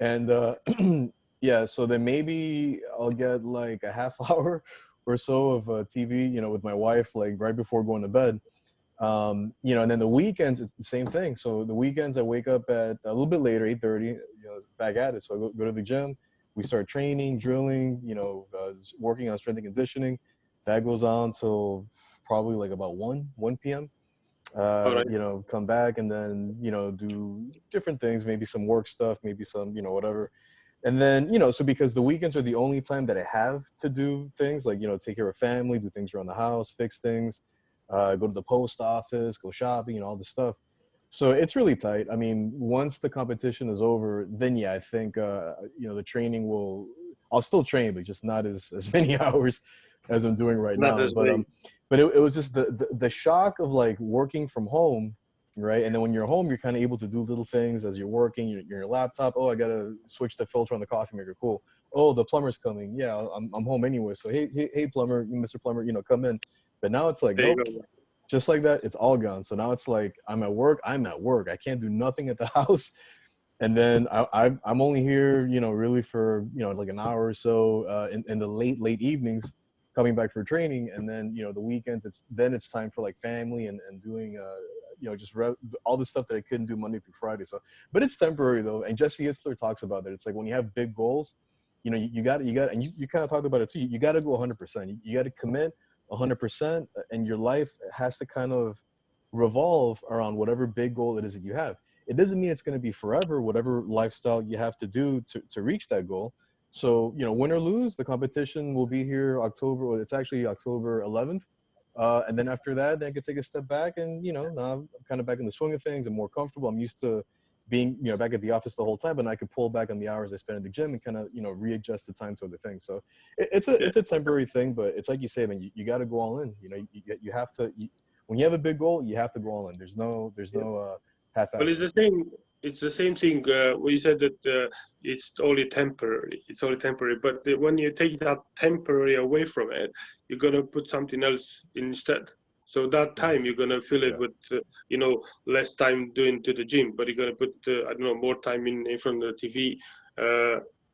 And yeah, so then maybe I'll get like a half hour or so of TV, you know, with my wife, like right before going to bed. You know, and then the weekends, it's the same thing. So the weekends I wake up at a little bit later, 8:30, you know, back at it. So I go to the gym, we start training, drilling, you know, working on strength and conditioning. That goes on till probably like about 1 p.m. All right. you know, come back and then, you know, do different things, maybe some work stuff, maybe some, you know, whatever. And then, you know, so because the weekends are the only time that I have to do things like, you know, take care of family, do things around the house, fix things, go to the post office, go shopping, and all this stuff. So it's really tight. I mean, once the competition is over, then yeah, I think, you know, the training will, I'll still train, but just not as many hours as I'm doing right Not now. as many. But it was just the shock of like working from home, right? And then when you're home, you're kind of able to do little things as you're working. You're your laptop. Oh, I gotta switch the filter on the coffee maker. Cool. Oh, the plumber's coming. Yeah, I'm home anyway. So hey, plumber, Mr. Plumber, you know, come in. But now it's like, There you nope, go. just like that, it's all gone. So now it's like I'm at work. I can't do nothing at the house. And then I'm only here, you know, really for, you know, like an hour or so in the late evenings, coming back for training. And then, you know, the weekends, it's time for like family and doing, you know, just all the stuff that I couldn't do Monday through Friday. So, but it's temporary though. And Jesse Itzler talks about that. It's like when you have big goals, you know, you got, and you kind of talked about it too. You got to go 100%. You got to commit 100%, and your life has to kind of revolve around whatever big goal it is that you have. It doesn't mean it's going to be forever, whatever lifestyle you have to do to reach that goal. So, you know, win or lose, the competition will be here October, well, it's actually October 11th. And then after that, then I could take a step back and, you know, now I'm kind of back in the swing of things. I'm more comfortable. I'm used to being, you know, back at the office the whole time, but I could pull back on the hours I spend at the gym and kind of, you know, readjust the time to other things. So it's a temporary thing, but it's like you say, man, you got to go all in. You know, you have to, when you have a big goal, you have to go all in. There's no half-assed. Well, it's the same. It's the same thing. Where you said that it's only temporary. It's only temporary. But when you take that temporary away from it, you're gonna put something else instead. So that time you're gonna fill it with, you know, less time doing to the gym, but you're gonna put, I don't know, more time in front of the TV.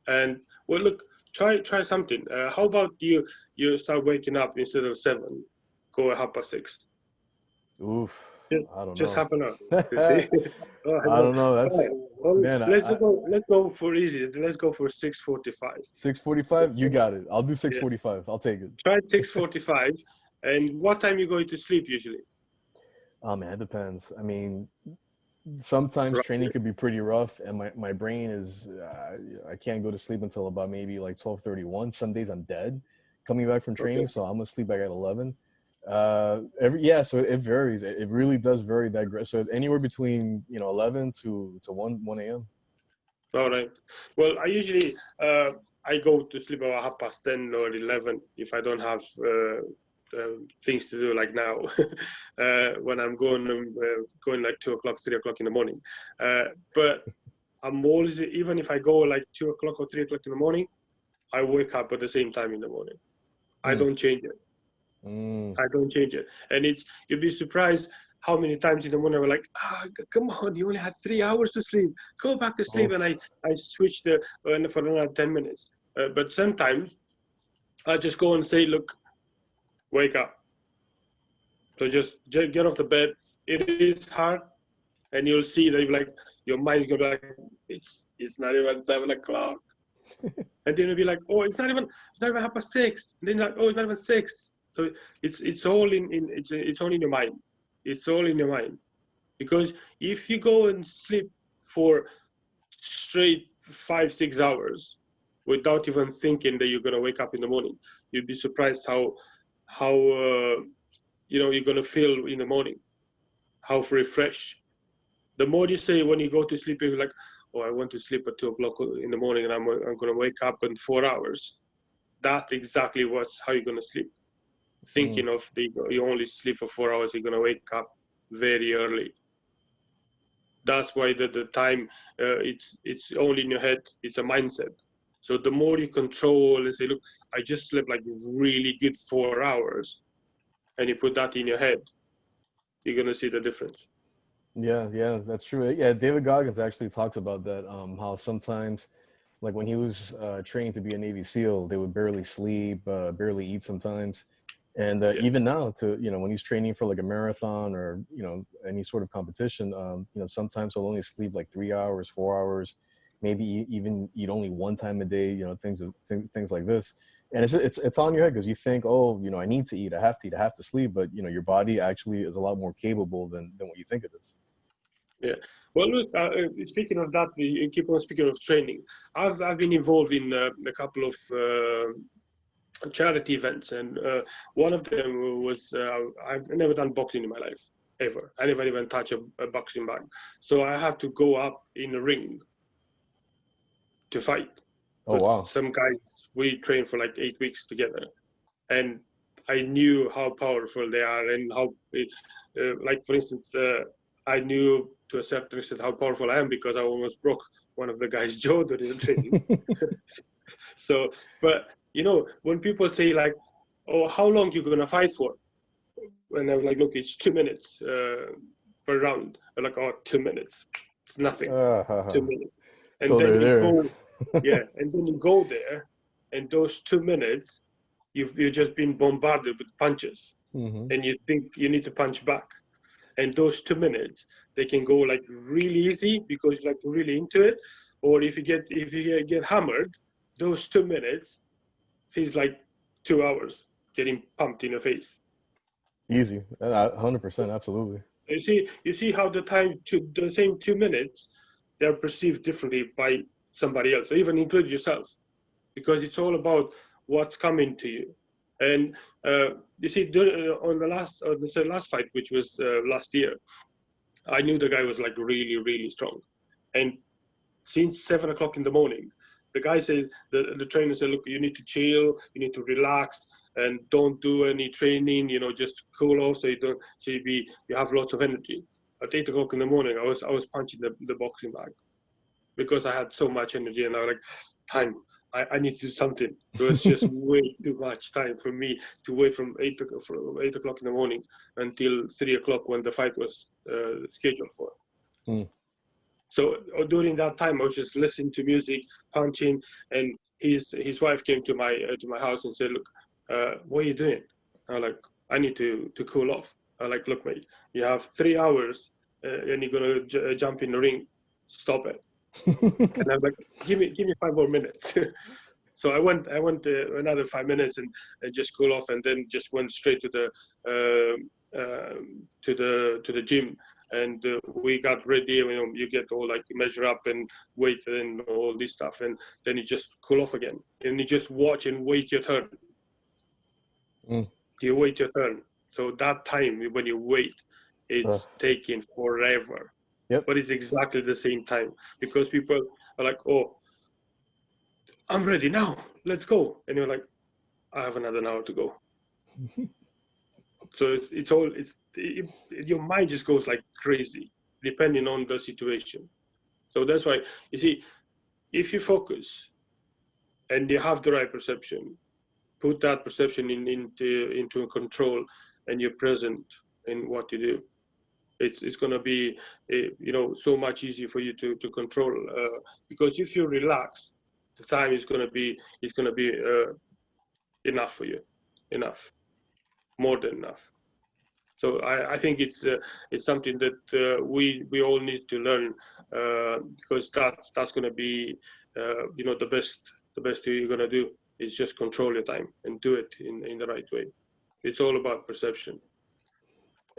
And well, look, try something. How about you start waking up instead of 7, go at 6:30. Oof. Just, I don't just know. half an hour. You see? Oh, I don't know. That's, right. Well, man, let's go for easy. Let's go for 6:45. 6:45. You got it. I'll do 6:45. I'll take it. Try 6:45. And what time you going to sleep usually? Oh man, it depends. I mean, sometimes Right. training could be pretty rough, and my brain is I can't go to sleep until about maybe like 12:31. Some days I'm dead coming back from training, so I'm gonna sleep back at 11. So it varies. It really does vary that great. So anywhere between, you know, 11 to 1 a.m. All right. Well, I usually I go to sleep about 10:30 or 11 if I don't have things to do like now. When I'm going like 2 o'clock, 3 o'clock in the morning. But I'm always, even if I go like 2 o'clock or 3 o'clock in the morning, I wake up at the same time in the morning. I don't change it. I don't change it. And you'd be surprised how many times in the morning I was like, come on, you only had 3 hours to sleep. Go back to sleep. Oof. And I switch for another 10 minutes. But sometimes I just go and say, look, wake up. So just get off the bed. It is hard. And you'll see that your mind's going to be like, it's not even 7 o'clock. And then you'll be like, oh, it's not even 6:30. And then like, oh, it's not even 6. So it's all it's all in your mind. It's all in your mind. Because if you go and sleep for straight 5-6 hours without even thinking that you're gonna wake up in the morning, you'd be surprised how you're gonna feel in the morning, how refreshed. The more you say when you go to sleep, you're like, oh, I want to sleep at 2 o'clock in the morning, and I'm gonna wake up in 4 hours. That's exactly how you're gonna sleep. Thinking of you only sleep for 4 hours, you're gonna wake up very early. That's why the time it's only in your head. It's a mindset. So the more you control and say, look, I just slept like really good 4 hours, and you put that in your head, you're gonna see the difference. Yeah, that's true. Yeah, David Goggins actually talks about that. How sometimes, like when he was training to be a Navy SEAL, they would barely sleep, barely eat sometimes. And even now, when he's training for like a marathon or, you know, any sort of competition, you know, sometimes he'll only sleep like 3 hours, 4 hours. maybe even eat only one time a day, you know, things like this. And it's on your head because you think, oh, you know, I need to eat, I have to eat, I have to sleep, but you know, your body actually is a lot more capable than what you think it is. Yeah. Well, look, speaking of that, you keep on speaking of training. I've been involved in a couple of charity events, and one of them was I've never done boxing in my life ever. I never even touched a boxing bag, so I had to go up in a ring to fight. Oh With wow. some guys, we trained for like 8 weeks together, and I knew how powerful they are, and how, like for instance, I knew to a certain extent how powerful I am because I almost broke one of the guys' jaw during the training. So, but you know, when people say like, "Oh, how long you gonna fight for?" And I'm like, "Look, it's 2 minutes per round." I'm like, "Oh, 2 minutes, it's nothing. 2 minutes." And So then they're you there. go, yeah, and then you go there, and those 2 minutes, you've just been bombarded with punches, and you think you need to punch back. And those 2 minutes, they can go like really easy because you're like really into it, or if you get hammered, those 2 minutes feels like 2 hours getting pumped in the face. Easy. 100%, absolutely. You see how the same 2 minutes, they're perceived differently by somebody else, or even include yourself, because it's all about what's coming to you. And you see, on the last fight, which was last year, I knew the guy was like really, really strong. And since 7 o'clock in the morning, the guy said, the trainer said, look, you need to chill, you need to relax, and don't do any training. You know, just cool off so you have lots of energy. At 8 o'clock in the morning, I was punching the boxing bag because I had so much energy, and I was like, time. I need to do something. It was just way too much time for me to wait from 8 o'clock in the morning until 3 o'clock when the fight was scheduled for. So during that time, I was just listening to music, punching, and his wife came to my house and said, "Look, what are you doing?" I'm like, "I need to cool off." I'm like, "Look, mate, you have 3 hours, and you're gonna jump in the ring. Stop it." And I'm like, "Give me 5 more minutes." So I went another 5 minutes and just cool off, and then just went straight to the gym. And we got ready. You know, you get all like measure up and wait and all this stuff, and then you just cool off again, and you just watch and wait your turn. You wait your turn. So that time when you wait, it's taking forever. Yep. But it's exactly the same time, because people are like, "Oh, I'm ready now. Let's go," and you're like, "I have another hour to go." So your mind just goes like crazy depending on the situation. So that's why, you see, if you focus and you have the right perception, put that perception into control, and you're present in what you do, it's going to be so much easier for you to control, because if you relax, the time is going to be enough for you, enough, more than enough. So I think it's something that we all need to learn, because that's going to be the best thing you're going to do is just control your time and do it in the right way. It's all about perception.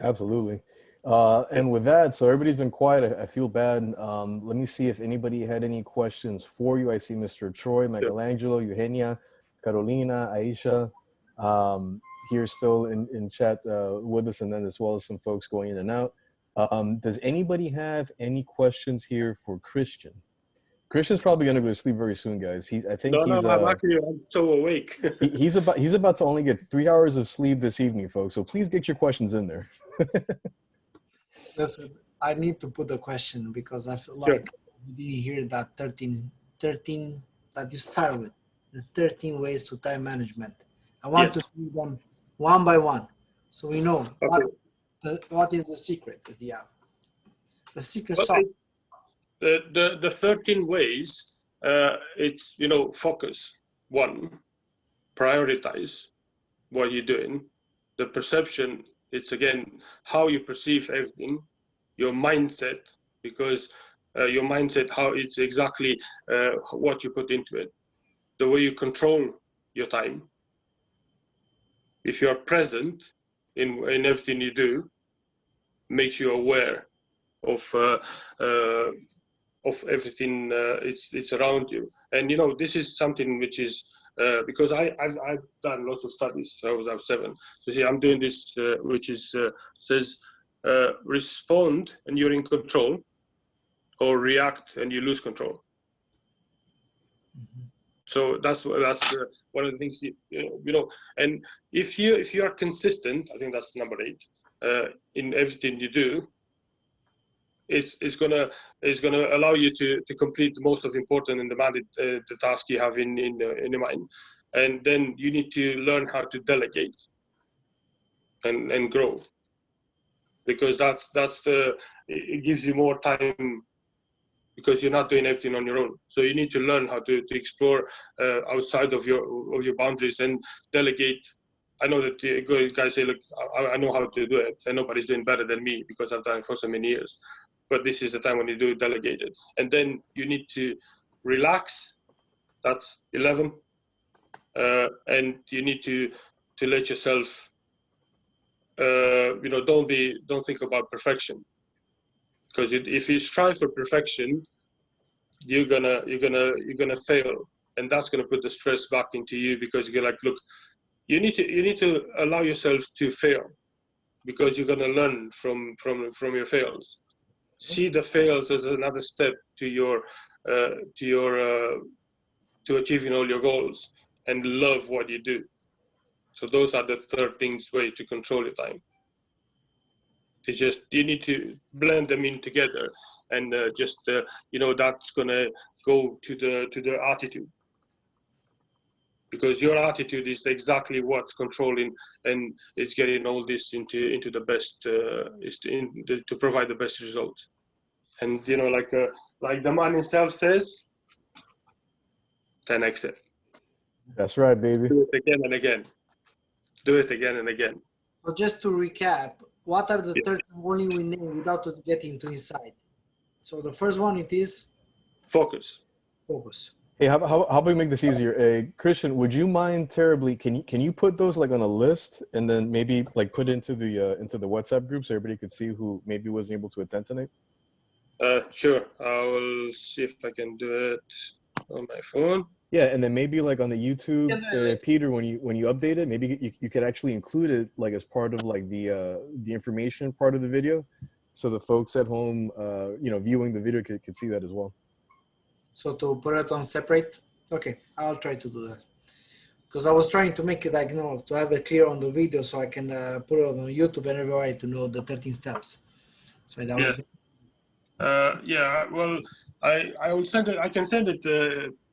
Absolutely. And with that, so everybody's been quiet. I feel bad. Let me see if anybody had any questions for you. I see Mr. Troy, Michelangelo, Eugenia, Carolina, Aisha, here still in chat with us, and then as well as some folks going in and out. Does anybody have any questions here for Christian? Christian's probably going to go to sleep very soon, guys. I'm so awake. he's about to only get 3 hours of sleep this evening, folks. So please get your questions in there. Listen, I need to put a question because I feel like you didn't hear that 13 that you start with, the 13 ways to time management. I want to do them one by one, so we know what is the secret that you have. The secret sauce. The 13 ways, it's focus. 1, prioritize what you're doing. The perception, it's again how you perceive everything. Your mindset, because your mindset, how it's exactly what you put into it, the way you control your time. If you are present in everything you do, makes you aware of everything it's around you. And you know, this is something which is because I've done lots of studies. So I was 7. So see, I'm doing this, which is says respond and you're in control, or react and you lose control. Mhm. So that's one of the things you know. And if you are consistent, I think that's number 8. In everything you do, it's gonna allow you to complete the most of important and demanded the task you have in your mind. And then you need to learn how to delegate and grow, because that's it gives you more time, because you're not doing everything on your own. So you need to learn how to explore outside of your boundaries and delegate. I know that you guys say, look, I know how to do it, and nobody's doing better than me because I've done it for so many years. But this is the time when you do delegate it. And then you need to relax. That's 11. And you need to let yourself, you know, don't think about perfection. Because if you strive for perfection, you're gonna fail, and that's gonna put the stress back into you, because you're like, look, you need to allow yourself to fail, because you're gonna learn from your fails. See the fails as another step to achieving all your goals, and love what you do. So those are the 3 things way to control your time. It's just you need to blend them in together, and you know, that's gonna go to the attitude, because your attitude is exactly what's controlling, and it's getting all this into the best to provide the best results. And you know, like the man himself says, 10x it. That's right, baby. Do it again and again. Do it again and again. So just to recap, what are the Yeah. 13 only we name without getting into inside? So the first one, it is Focus. focus. Hey, how about we make this easier? Christian, would you mind terribly? Can you put those like on a list, and then maybe like put into the WhatsApp group so everybody could see who maybe wasn't able to attend tonight? Sure. I will see if I can do it on my phone. Yeah, and then maybe like on the YouTube, Yeah, Peter, when you update it, maybe you could actually include it like as part of like the information part of the video, so the folks at home, you know, viewing the video could see that as well. So to put it on separate, okay, I'll try to do that. Because I was trying to make it like, you know, to have it clear on the video so I can put it on YouTube and everybody to know the 13 steps. So that was Yeah. Well, I will send it. I can send it.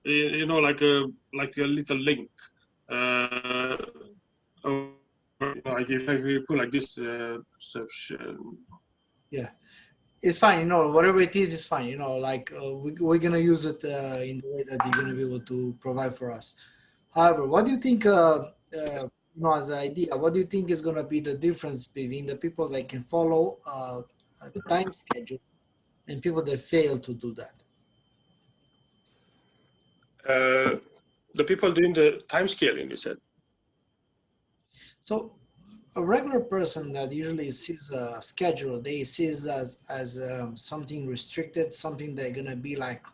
You know, like a little link. Or, like if I put like this perception. yeah, it's fine, you know, whatever it is fine, you know, like we're gonna use it in the way that you're gonna be able to provide for us. However, what do you think, you know, as an idea, what do you think is gonna be the difference between the people that can follow a time schedule and people that fail to do that? The people doing the time scaling, you said. So a regular person that usually sees a schedule, they sees as something restricted, something they're gonna be like,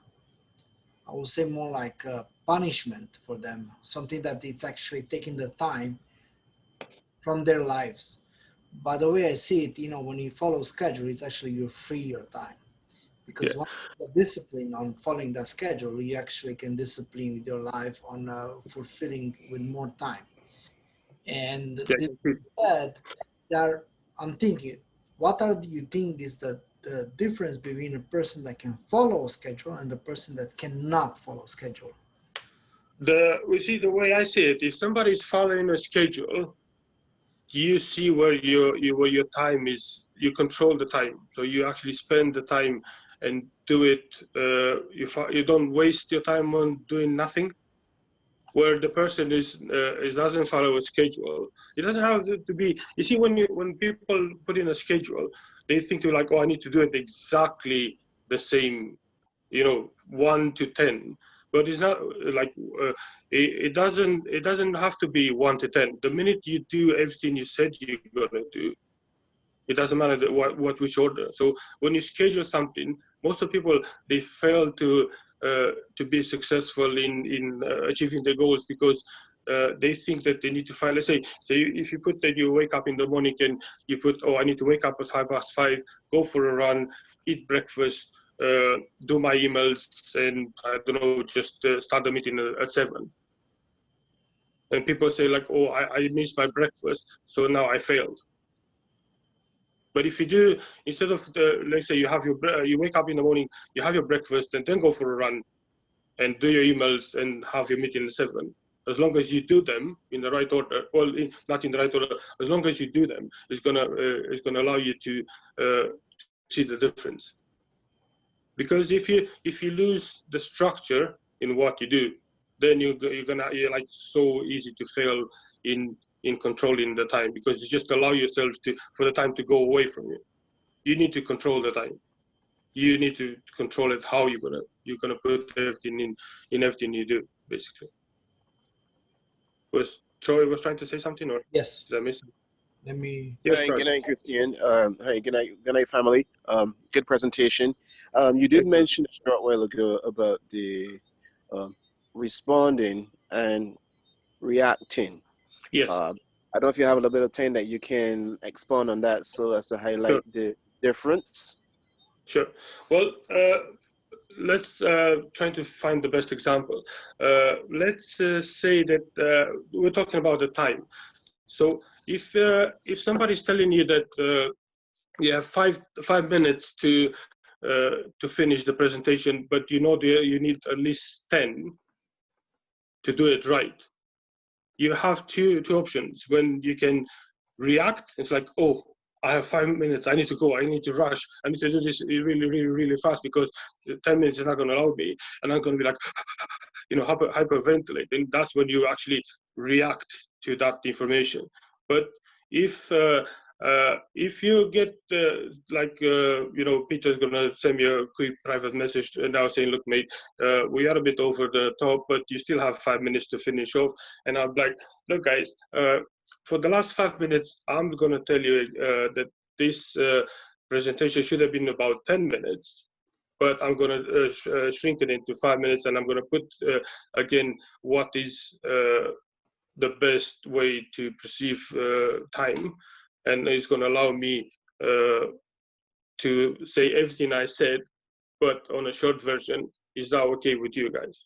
I would say more like a punishment for them, something that it's actually taking the time from their lives. By the way I see it, you know, when you follow schedule, it's actually you free your time, because Yeah. once you get discipline on following that schedule, you actually can discipline with your life on fulfilling with more time. And Yeah. this said, I'm thinking, what do you think is the difference between a person that can follow a schedule and the person that cannot follow schedule? We see, the way I see it, if somebody's following a schedule, you see where your time is. You control the time, so you actually spend the time and do it. You don't waste your time on doing nothing. Where the person is doesn't follow a schedule, it doesn't have to be. You see, when people put in a schedule, they think to like, oh, I need to do it exactly the same, 1 to 10. But it's not like it doesn't have to be 1 to 10. The minute you do everything you said you're gonna do, it doesn't matter which order. So when you schedule something, most of the people, they fail to be successful in achieving their goals because they think that they need to find, let's say if you put that you wake up in the morning and you put, oh, I need to wake up at 5:05, go for a run, eat breakfast, do my emails, and I don't know, just start the meeting at 7. And people say like, oh, I missed my breakfast, so now I failed. But if you do, instead of let's say you wake up in the morning, you have your breakfast, and then go for a run, and do your emails, and have your meeting at 7. As long as you do them in the right order, well, not in the right order, as long as you do them, it's gonna allow you to see the difference. Because if you lose the structure in what you do, then you're like so easy to fail in controlling the time, because you just allow yourself for the time to go away from you. You need to control the time. You need to control it. How you're gonna put everything in everything you do, basically. Was Troy was trying to say something, or Yes. did I miss it? Let me. Yes, Hi, Troy. good night, Christian. Hi, good night, family. Good presentation. You did mention a short while ago about the responding and reacting. Yes. I don't know if you have a little bit of time that you can expand on that so as to highlight the difference. Sure. Well, let's try to find the best example. Let's say that we're talking about the time. So if somebody's telling you that you have five minutes to finish the presentation, but you need at least 10 to do it right, you have two options. When you can react, it's like, oh, I have 5 minutes, I need to go, I need to rush, I need to do this really, really, really fast, because the 10 minutes is not going to allow me, and I'm going to be like, hyperventilate. And that's when you actually react to that information. But if you get Peter's gonna send me a quick private message now saying, look, mate, we are a bit over the top, but you still have 5 minutes to finish off. And I'm like, look, guys, for the last 5 minutes, I'm gonna tell you that this presentation should have been about 10 minutes. But I'm going to shrink it into 5 minutes, and I'm going to put, again, what is the best way to perceive time. And it's going to allow me to say everything I said, but on a short version. Is that okay with you guys?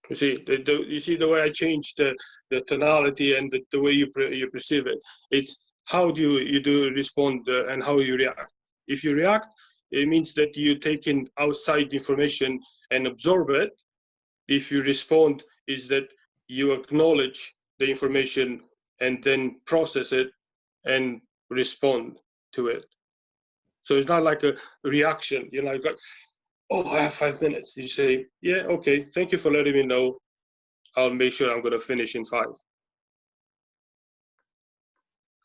You see, you see the way I changed the tonality and the way you perceive it. It's how do you respond and how you react. If you react, it means that you take in outside information and absorb it. If you respond, is that you acknowledge the information and then process it and respond to it. So it's not like a reaction. You're like, oh, I have 5 minutes. You say, yeah, okay, thank you for letting me know. I'll make sure I'm going to finish in 5.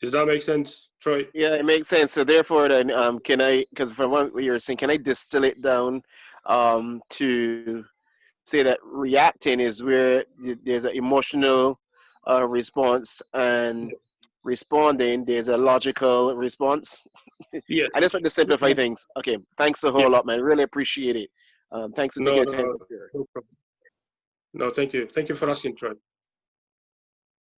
Does that make sense, Troy? Yeah, it makes sense. So therefore, then, can I, because from what you're saying, can I distill it down to say that reacting is where there's an emotional response, and responding, there's a logical response? Yes. I just like to simplify things. Okay, thanks a whole lot, man. Really appreciate it. Thanks for taking the time. No problem. No, thank you. Thank you for asking, Troy.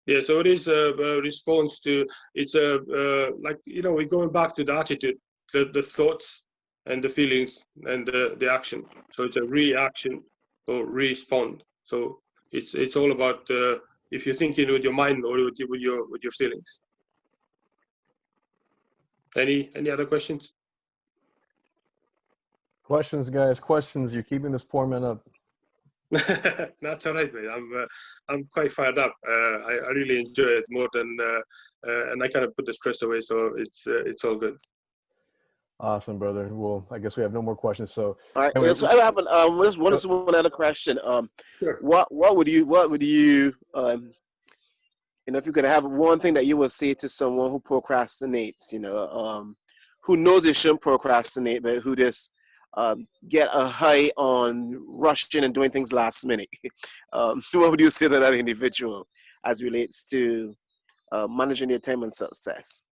Yeah, so it is a response to, it's like, we're going back to the attitude, the thoughts and the feelings and the action. So it's a reaction or respond. So it's all about if you're thinking with your mind or with your feelings. Any other questions? Questions, guys, questions. You're keeping this poor man up. That's all right, mate. I'm quite fired up. I really enjoy it more than, and I kind of put the stress away. So it's all good. Awesome, brother. Well, I guess we have no more questions. So, all right. anyway, So I have one other question. Sure. What would you if you could have one thing that you would say to someone who procrastinates, who knows they shouldn't procrastinate, but who just get a high on rushing and doing things last minute. What would you say to that individual as relates to managing their time and success?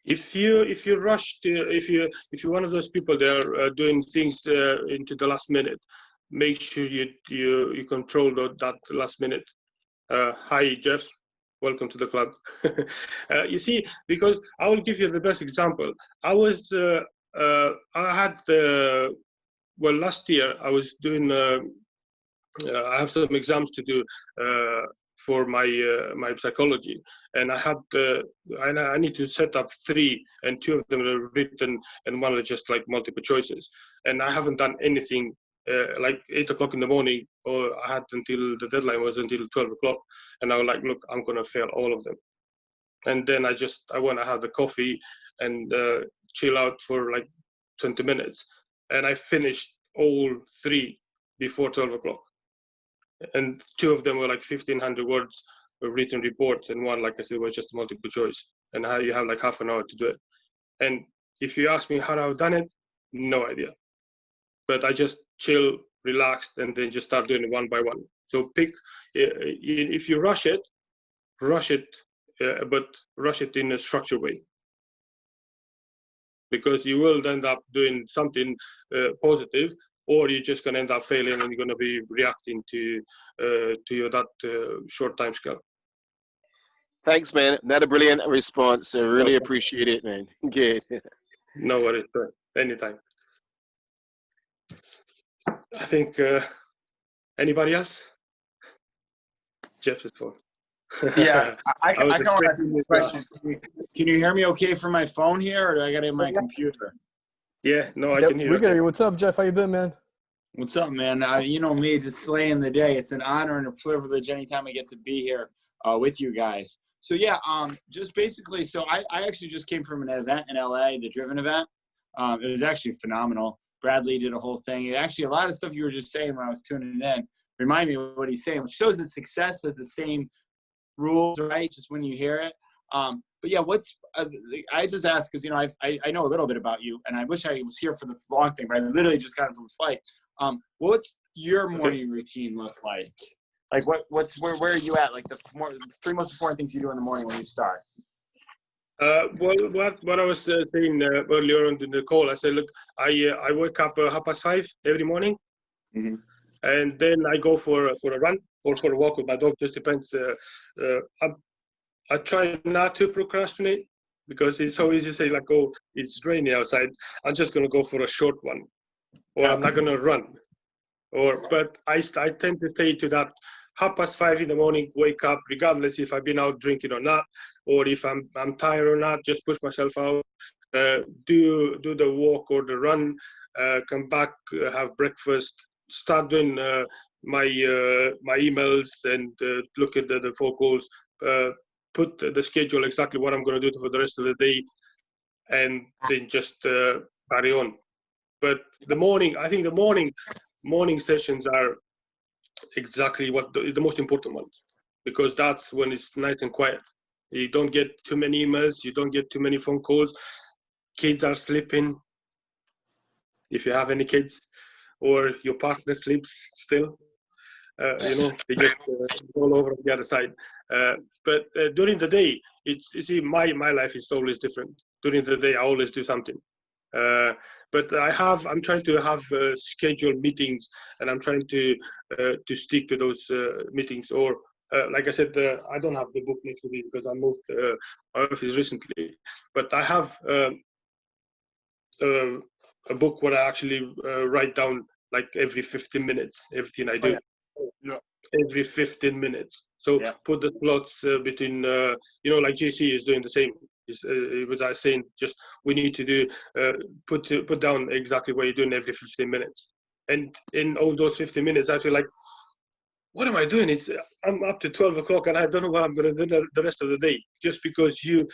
If you rush to, if you're one of those people that are doing things into the last minute, make sure you control that last minute. Hi Jeff, welcome to the club. You see, because I will give you the best example. I had well, last year I was doing I have some exams to do for my psychology, and I need to set up 3, and 2 of them are written and one are just like multiple choices, and I haven't done anything like 8 o'clock in the morning, or I had until the deadline was until 12 o'clock, and I was like, look, I'm gonna fail all of them. And then I want to have the coffee and chill out for like 20 minutes, and I finished all 3 before 12 o'clock. And 2 of them were like 1,500 words of written reports, and one, like I said, was just multiple choice. And how you have like half an hour to do it. And if you ask me how I've done it, no idea. But I just chill, relaxed, and then just start doing it one by one. So pick, if you rush it, but rush it in a structured way. Because you will end up doing something positive, or you're just going to end up failing and you're going to be reacting to that short time scale. Thanks, man. Another brilliant response. I really appreciate it, man. Good. No worries, anytime. I think anybody else? Jeff's phone. Yeah, I kind of want to ask you a question. Can you hear me okay from my phone here, or do I got it in my computer? Yeah, no, I can hear you. We can hear you. What's up, Jeff? How you doing, man? What's up, man? You know me, just slaying the day. It's an honor and a privilege anytime I get to be here with you guys. So yeah, just basically, so I actually just came from an event in LA, the Driven event. It was actually phenomenal. Bradley did a whole thing. Actually, a lot of stuff you were just saying when I was tuning in remind me of what he's saying, which shows that success has the same rules, right? Just when you hear it. But yeah, I just asked because, you know, I know a little bit about you, and I wish I was here for the long thing, but I literally just got from a flight. What's your morning routine look like? Like where are you at? Like the 3 most important things you do in the morning when you start. Well, what I was saying earlier on in the call, I said, look, I wake up 5:30 every morning, and then I go for a run or for a walk with my dog. Just depends. I try not to procrastinate because it's so easy to say like, oh, it's rainy outside. I'm just gonna go for a short one, or I'm not gonna run. But I tend to stay to that 5:30 in the morning, wake up, regardless if I've been out drinking or not, or if I'm tired or not, just push myself out, do the walk or the run, come back, have breakfast, start doing my emails and look at the phone calls, put the schedule exactly what I'm going to do for the rest of the day, and then just carry on. But I think the morning sessions are exactly what the most important ones, because that's when it's nice and quiet. You don't get too many emails, you don't get too many phone calls, kids are sleeping, if you have any kids, or your partner sleeps still, you know, they just roll over on the other side. But during the day, you see, my life is always different. During the day, I always do something. But I'm trying to have scheduled meetings, and I'm trying to stick to those meetings. Or like I said, I don't have the book next to me because I moved my office recently. But I have a book where I actually write down like every 15 minutes everything I do. Yeah. Every 15 minutes. So put the slots between, you know, like JC is doing the same. It was I saying, just we need to do put down exactly what you're doing every 15 minutes. And in all those 15 minutes, I feel like, what am I doing? I'm up to 12 o'clock and I don't know what I'm going to do the rest of the day, just because you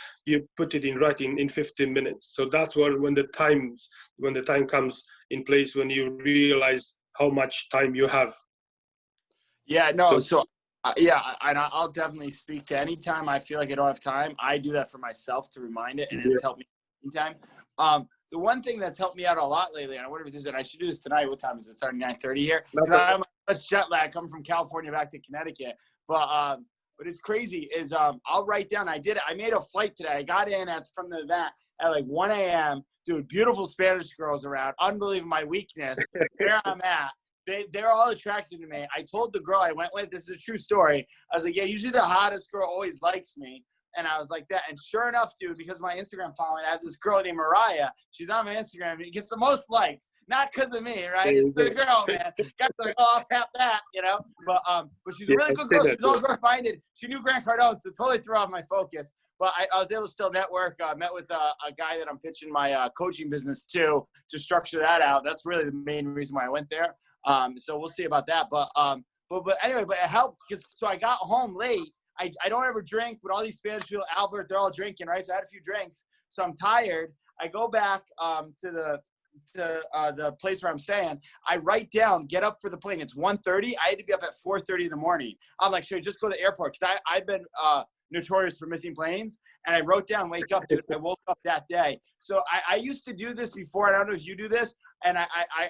put it in writing in 15 minutes. So that's when the time comes in place, when you realize how much time you have. Yeah, no, so yeah, and I'll definitely speak to any time I feel like I don't have time. I do that for myself to remind it, and it's helped me meantime. The one thing that's helped me out a lot lately, and I wonder if this is, and I should do this tonight. What time is it? Starting 9:30 here. Because I'm much jet lag coming from California back to Connecticut. But it's crazy. Is I'll write down. I made a flight today. I got in from the event at like 1 a.m. Dude, beautiful Spanish girls around. Unbelievable. My weakness. Where I'm at. They're all attracted to me. I told the girl I went with, this is a true story. I was like, yeah, usually the hottest girl always likes me. And I was like that. And sure enough, dude, because of my Instagram following, I have this girl named Mariah. She's on my Instagram. And it gets the most likes. Not because of me, right? It's the girl, man. Guys are like, oh, I'll tap that, you know? But she's a really good girl. She's always growth-minded. She knew Grant Cardone, so totally threw off my focus. But I was able to still network. Met with a guy that I'm pitching my coaching business to structure that out. That's really the main reason why I went there. So we'll see about that. But anyway, but it helped because so I got home late. I don't ever drink, but all these Spanish people, Albert, they're all drinking, right? So I had a few drinks. So I'm tired. I go back to the place where I'm staying. I write down, get up for the plane. It's 1:30. I had to be up at 4:30 in the morning. I'm like, should I just go to the airport? Because I've been notorious for missing planes. And I wrote down, wake up. I woke up that day. So I used to do this before. I don't know if you do this. And I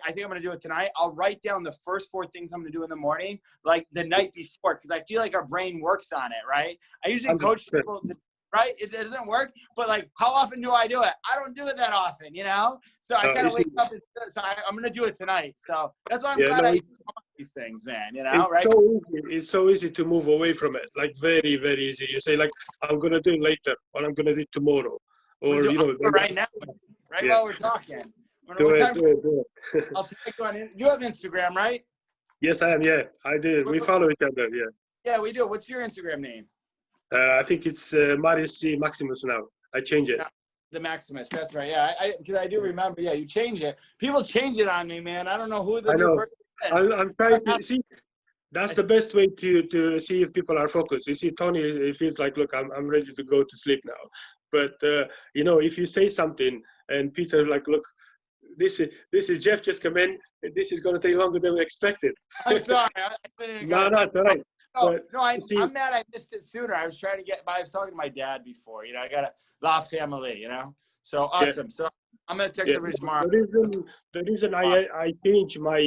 think I'm going to do it tonight. I'll write down the first 4 things I'm going to do in the morning, like the night before, because I feel like our brain works on it, right? I usually coach people, right? It doesn't work, but like, how often do I do it? I don't do it that often, you know? So I kind of wake up, so I'm going to do it tonight. So that's why I'm glad I these things, man, you know, right? It's so easy to move away from it, like very, very easy. You say like, I'm going to do it later, or I'm going to do it tomorrow. Or, you know. Right now, right while we're talking. Do it. I'll take you on. You have Instagram, right? Yes, I am. Yeah, I do. We follow each other. Yeah. Yeah, we do. What's your Instagram name? I think it's Marius C. Maximus now. I changed it. The Maximus. That's right. Yeah, because I do remember. Yeah, you changed it. People change it on me, man. I don't know who the new person is. I'm trying to see. That's the best way to see if people are focused. You see, Tony, it feels like, look, I'm ready to go to sleep now. But you know, if you say something and Peter like, look, this is Jeff just come in. This is going to take longer than we expected. I'm sorry. No, it's all right. I'm mad I missed it sooner. I was trying to I was talking to my dad before. You know, I got a La Family, you know. So awesome. Yeah. So I'm going to text everybody tomorrow. The reason I changed my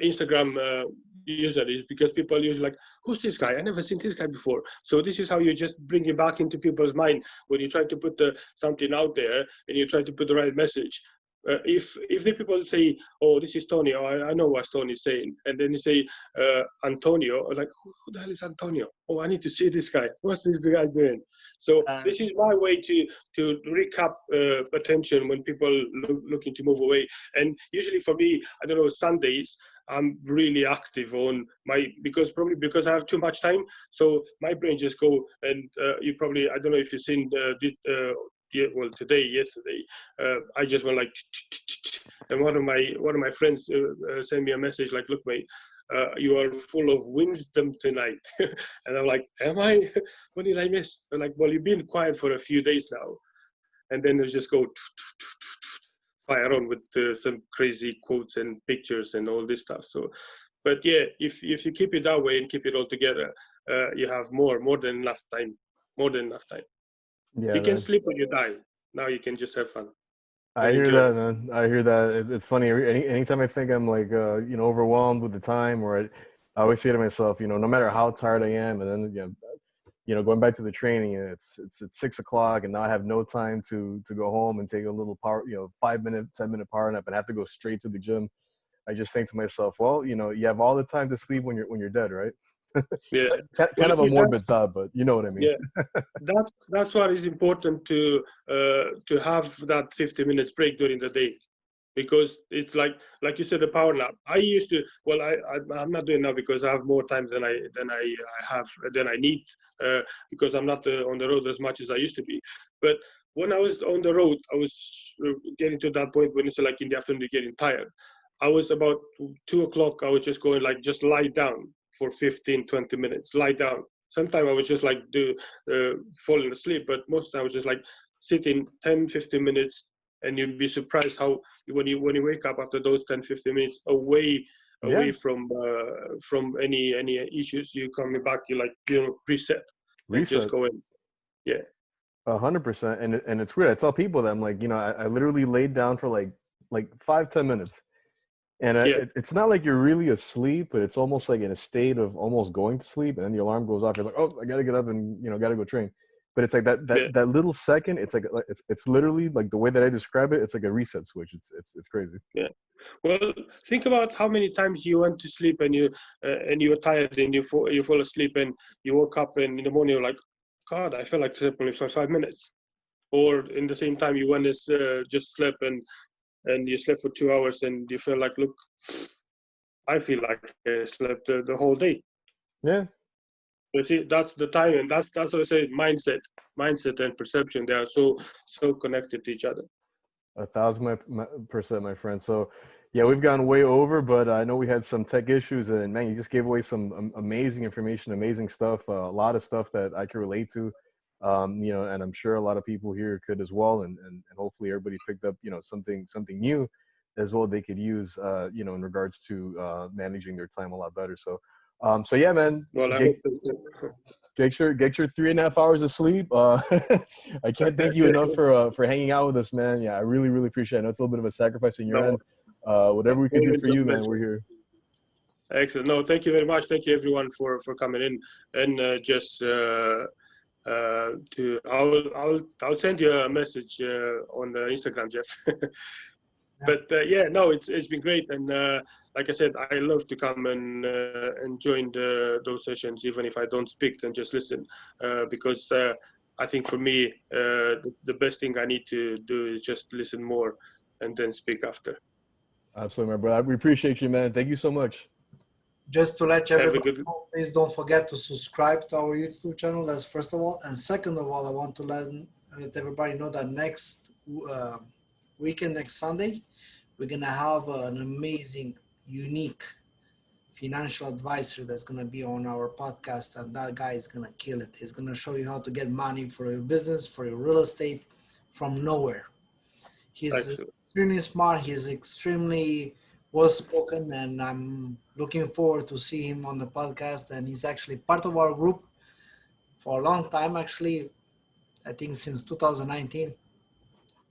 Instagram user is because people usually like, who's this guy? I never seen this guy before. So this is how you just bring it back into people's mind when you try to put something out there and you try to put the right message. If the people say, oh, this is Tony, or I know what Tony is saying, and then you say Antonio, like, who the hell is Antonio? Oh, I need to see this guy. What's this guy doing? So this is my way to recap attention when people looking to move away. And usually for me, I don't know, Sundays, I'm really active on because I have too much time. So my brain just go and you probably, I don't know if you've seen yesterday, I just went like, and one of my friends sent me a message like, look, mate, you are full of wisdom tonight. And I'm like, am I? What did I miss? I'm like, well, you've been quiet for a few days now. And then they just go fire on with some crazy quotes and pictures and all this stuff. So, but yeah, if you keep it that way and keep it all together, you have more than enough time. Yeah, you can sleep when you die. Now you can just have fun. I hear that, man. I hear that. It's funny. Anytime I think I'm like, overwhelmed with the time, or I always say to myself, no matter how tired I am, and then going back to the training, and it's at 6 o'clock, and now I have no time to go home and take a little power, 5-minute, 10-minute power nap, and have to go straight to the gym. I just think to myself, well, you have all the time to sleep when you're dead, right? Yeah, kind of a morbid thought, but you know what I mean. Yeah, that's why it's important to have that 50 minutes break during the day, because it's like you said, the power nap. I used to. Well, I'm not doing now because I have more time than I need because I'm not on the road as much as I used to be. But when I was on the road, I was getting to that point when it's like in the afternoon, getting tired. I was about 2 o'clock. I was just going like, just lie down for 15-20 minutes, lie down. Sometimes I was just like falling asleep, but most of the time I was just like sitting 10-15 minutes, and you'd be surprised how when you wake up after those 10-15 minutes away from any issues, you coming back, you like reset and just go in. Yeah. 100%. And it's weird. I tell people that I'm like, I literally laid down for like 5-10 minutes. And it's not like you're really asleep, but it's almost like in a state of almost going to sleep. And then the alarm goes off. You're like, oh, I got to get up and, got to go train. But it's like that little second, it's like, it's literally like the way that I describe it. It's like a reset switch. It's crazy. Yeah. Well, think about how many times you went to sleep and you were tired and you fall asleep and you woke up and in the morning you're like, God, I feel like sleeping for 5 minutes. Or in the same time you went and just slept and you slept for 2 hours and you feel like, look, I feel like I slept the whole day. Yeah. You see, that's the time, and that's what I say. Mindset and perception, they are so connected to each other. 1,000%, my friend. So yeah, we've gone way over, but I know we had some tech issues, and man, you just gave away some amazing information, amazing stuff, a lot of stuff that I can relate to, and I'm sure a lot of people here could as well, and hopefully everybody picked up, something new as well they could use, in regards to managing their time a lot better. So yeah, man. Well, Get your 3.5 hours of sleep. I can't thank you enough for hanging out with us, man. Yeah, I really, really appreciate it. I know it's a little bit of a sacrifice on your end. Whatever we can do for you, man, we're here. Excellent. No, thank you very much. Thank you everyone for coming in, and I'll send you a message on the Instagram, Jeff. But it's been great, and like I said, I love to come and join those sessions, even if I don't speak and just listen, because I think for me the best thing I need to do is just listen more and then speak after. Absolutely, my brother. We appreciate you, man. Thank you so much. Just to let everybody know, please don't forget to subscribe to our YouTube channel. That's first of all, and second of all, I want to let everybody know that next weekend, next Sunday, we're going to have an amazing, unique financial advisor that's going to be on our podcast, and that guy is going to kill it. He's going to show you how to get money for your business, for your real estate from nowhere. He's extremely smart. He's extremely well-spoken, and I'm looking forward to see him on the podcast. And he's actually part of our group for a long time, actually, I think since 2019,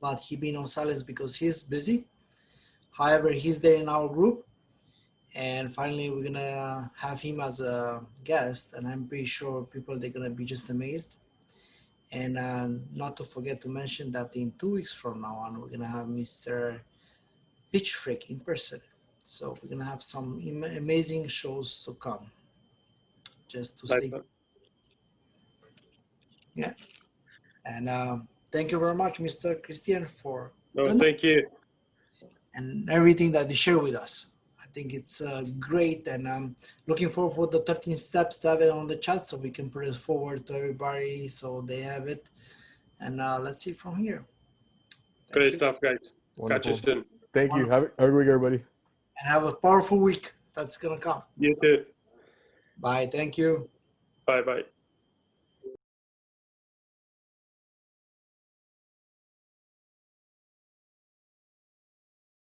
but he's been on silence because he's busy. However, he's there in our group, and finally we're gonna have him as a guest, and I'm pretty sure they're gonna be just amazed. And not to forget to mention that in 2 weeks from now on, we're gonna have Mr. Pitch Freak in person. So we're gonna have some amazing shows to come. Just to stay. Yeah. And thank you very much, Mr. Christian, for thank you. And everything that they share with us. I think it's great, and I'm looking forward for the 13 steps to have it on the chat so we can put it forward to everybody so they have it. And let's see from here. Great stuff, guys. Wonderful. Catch you soon. Thank you. Have a good week, everybody. And have a powerful week that's going to come. You too. Bye. Thank you. Bye-bye.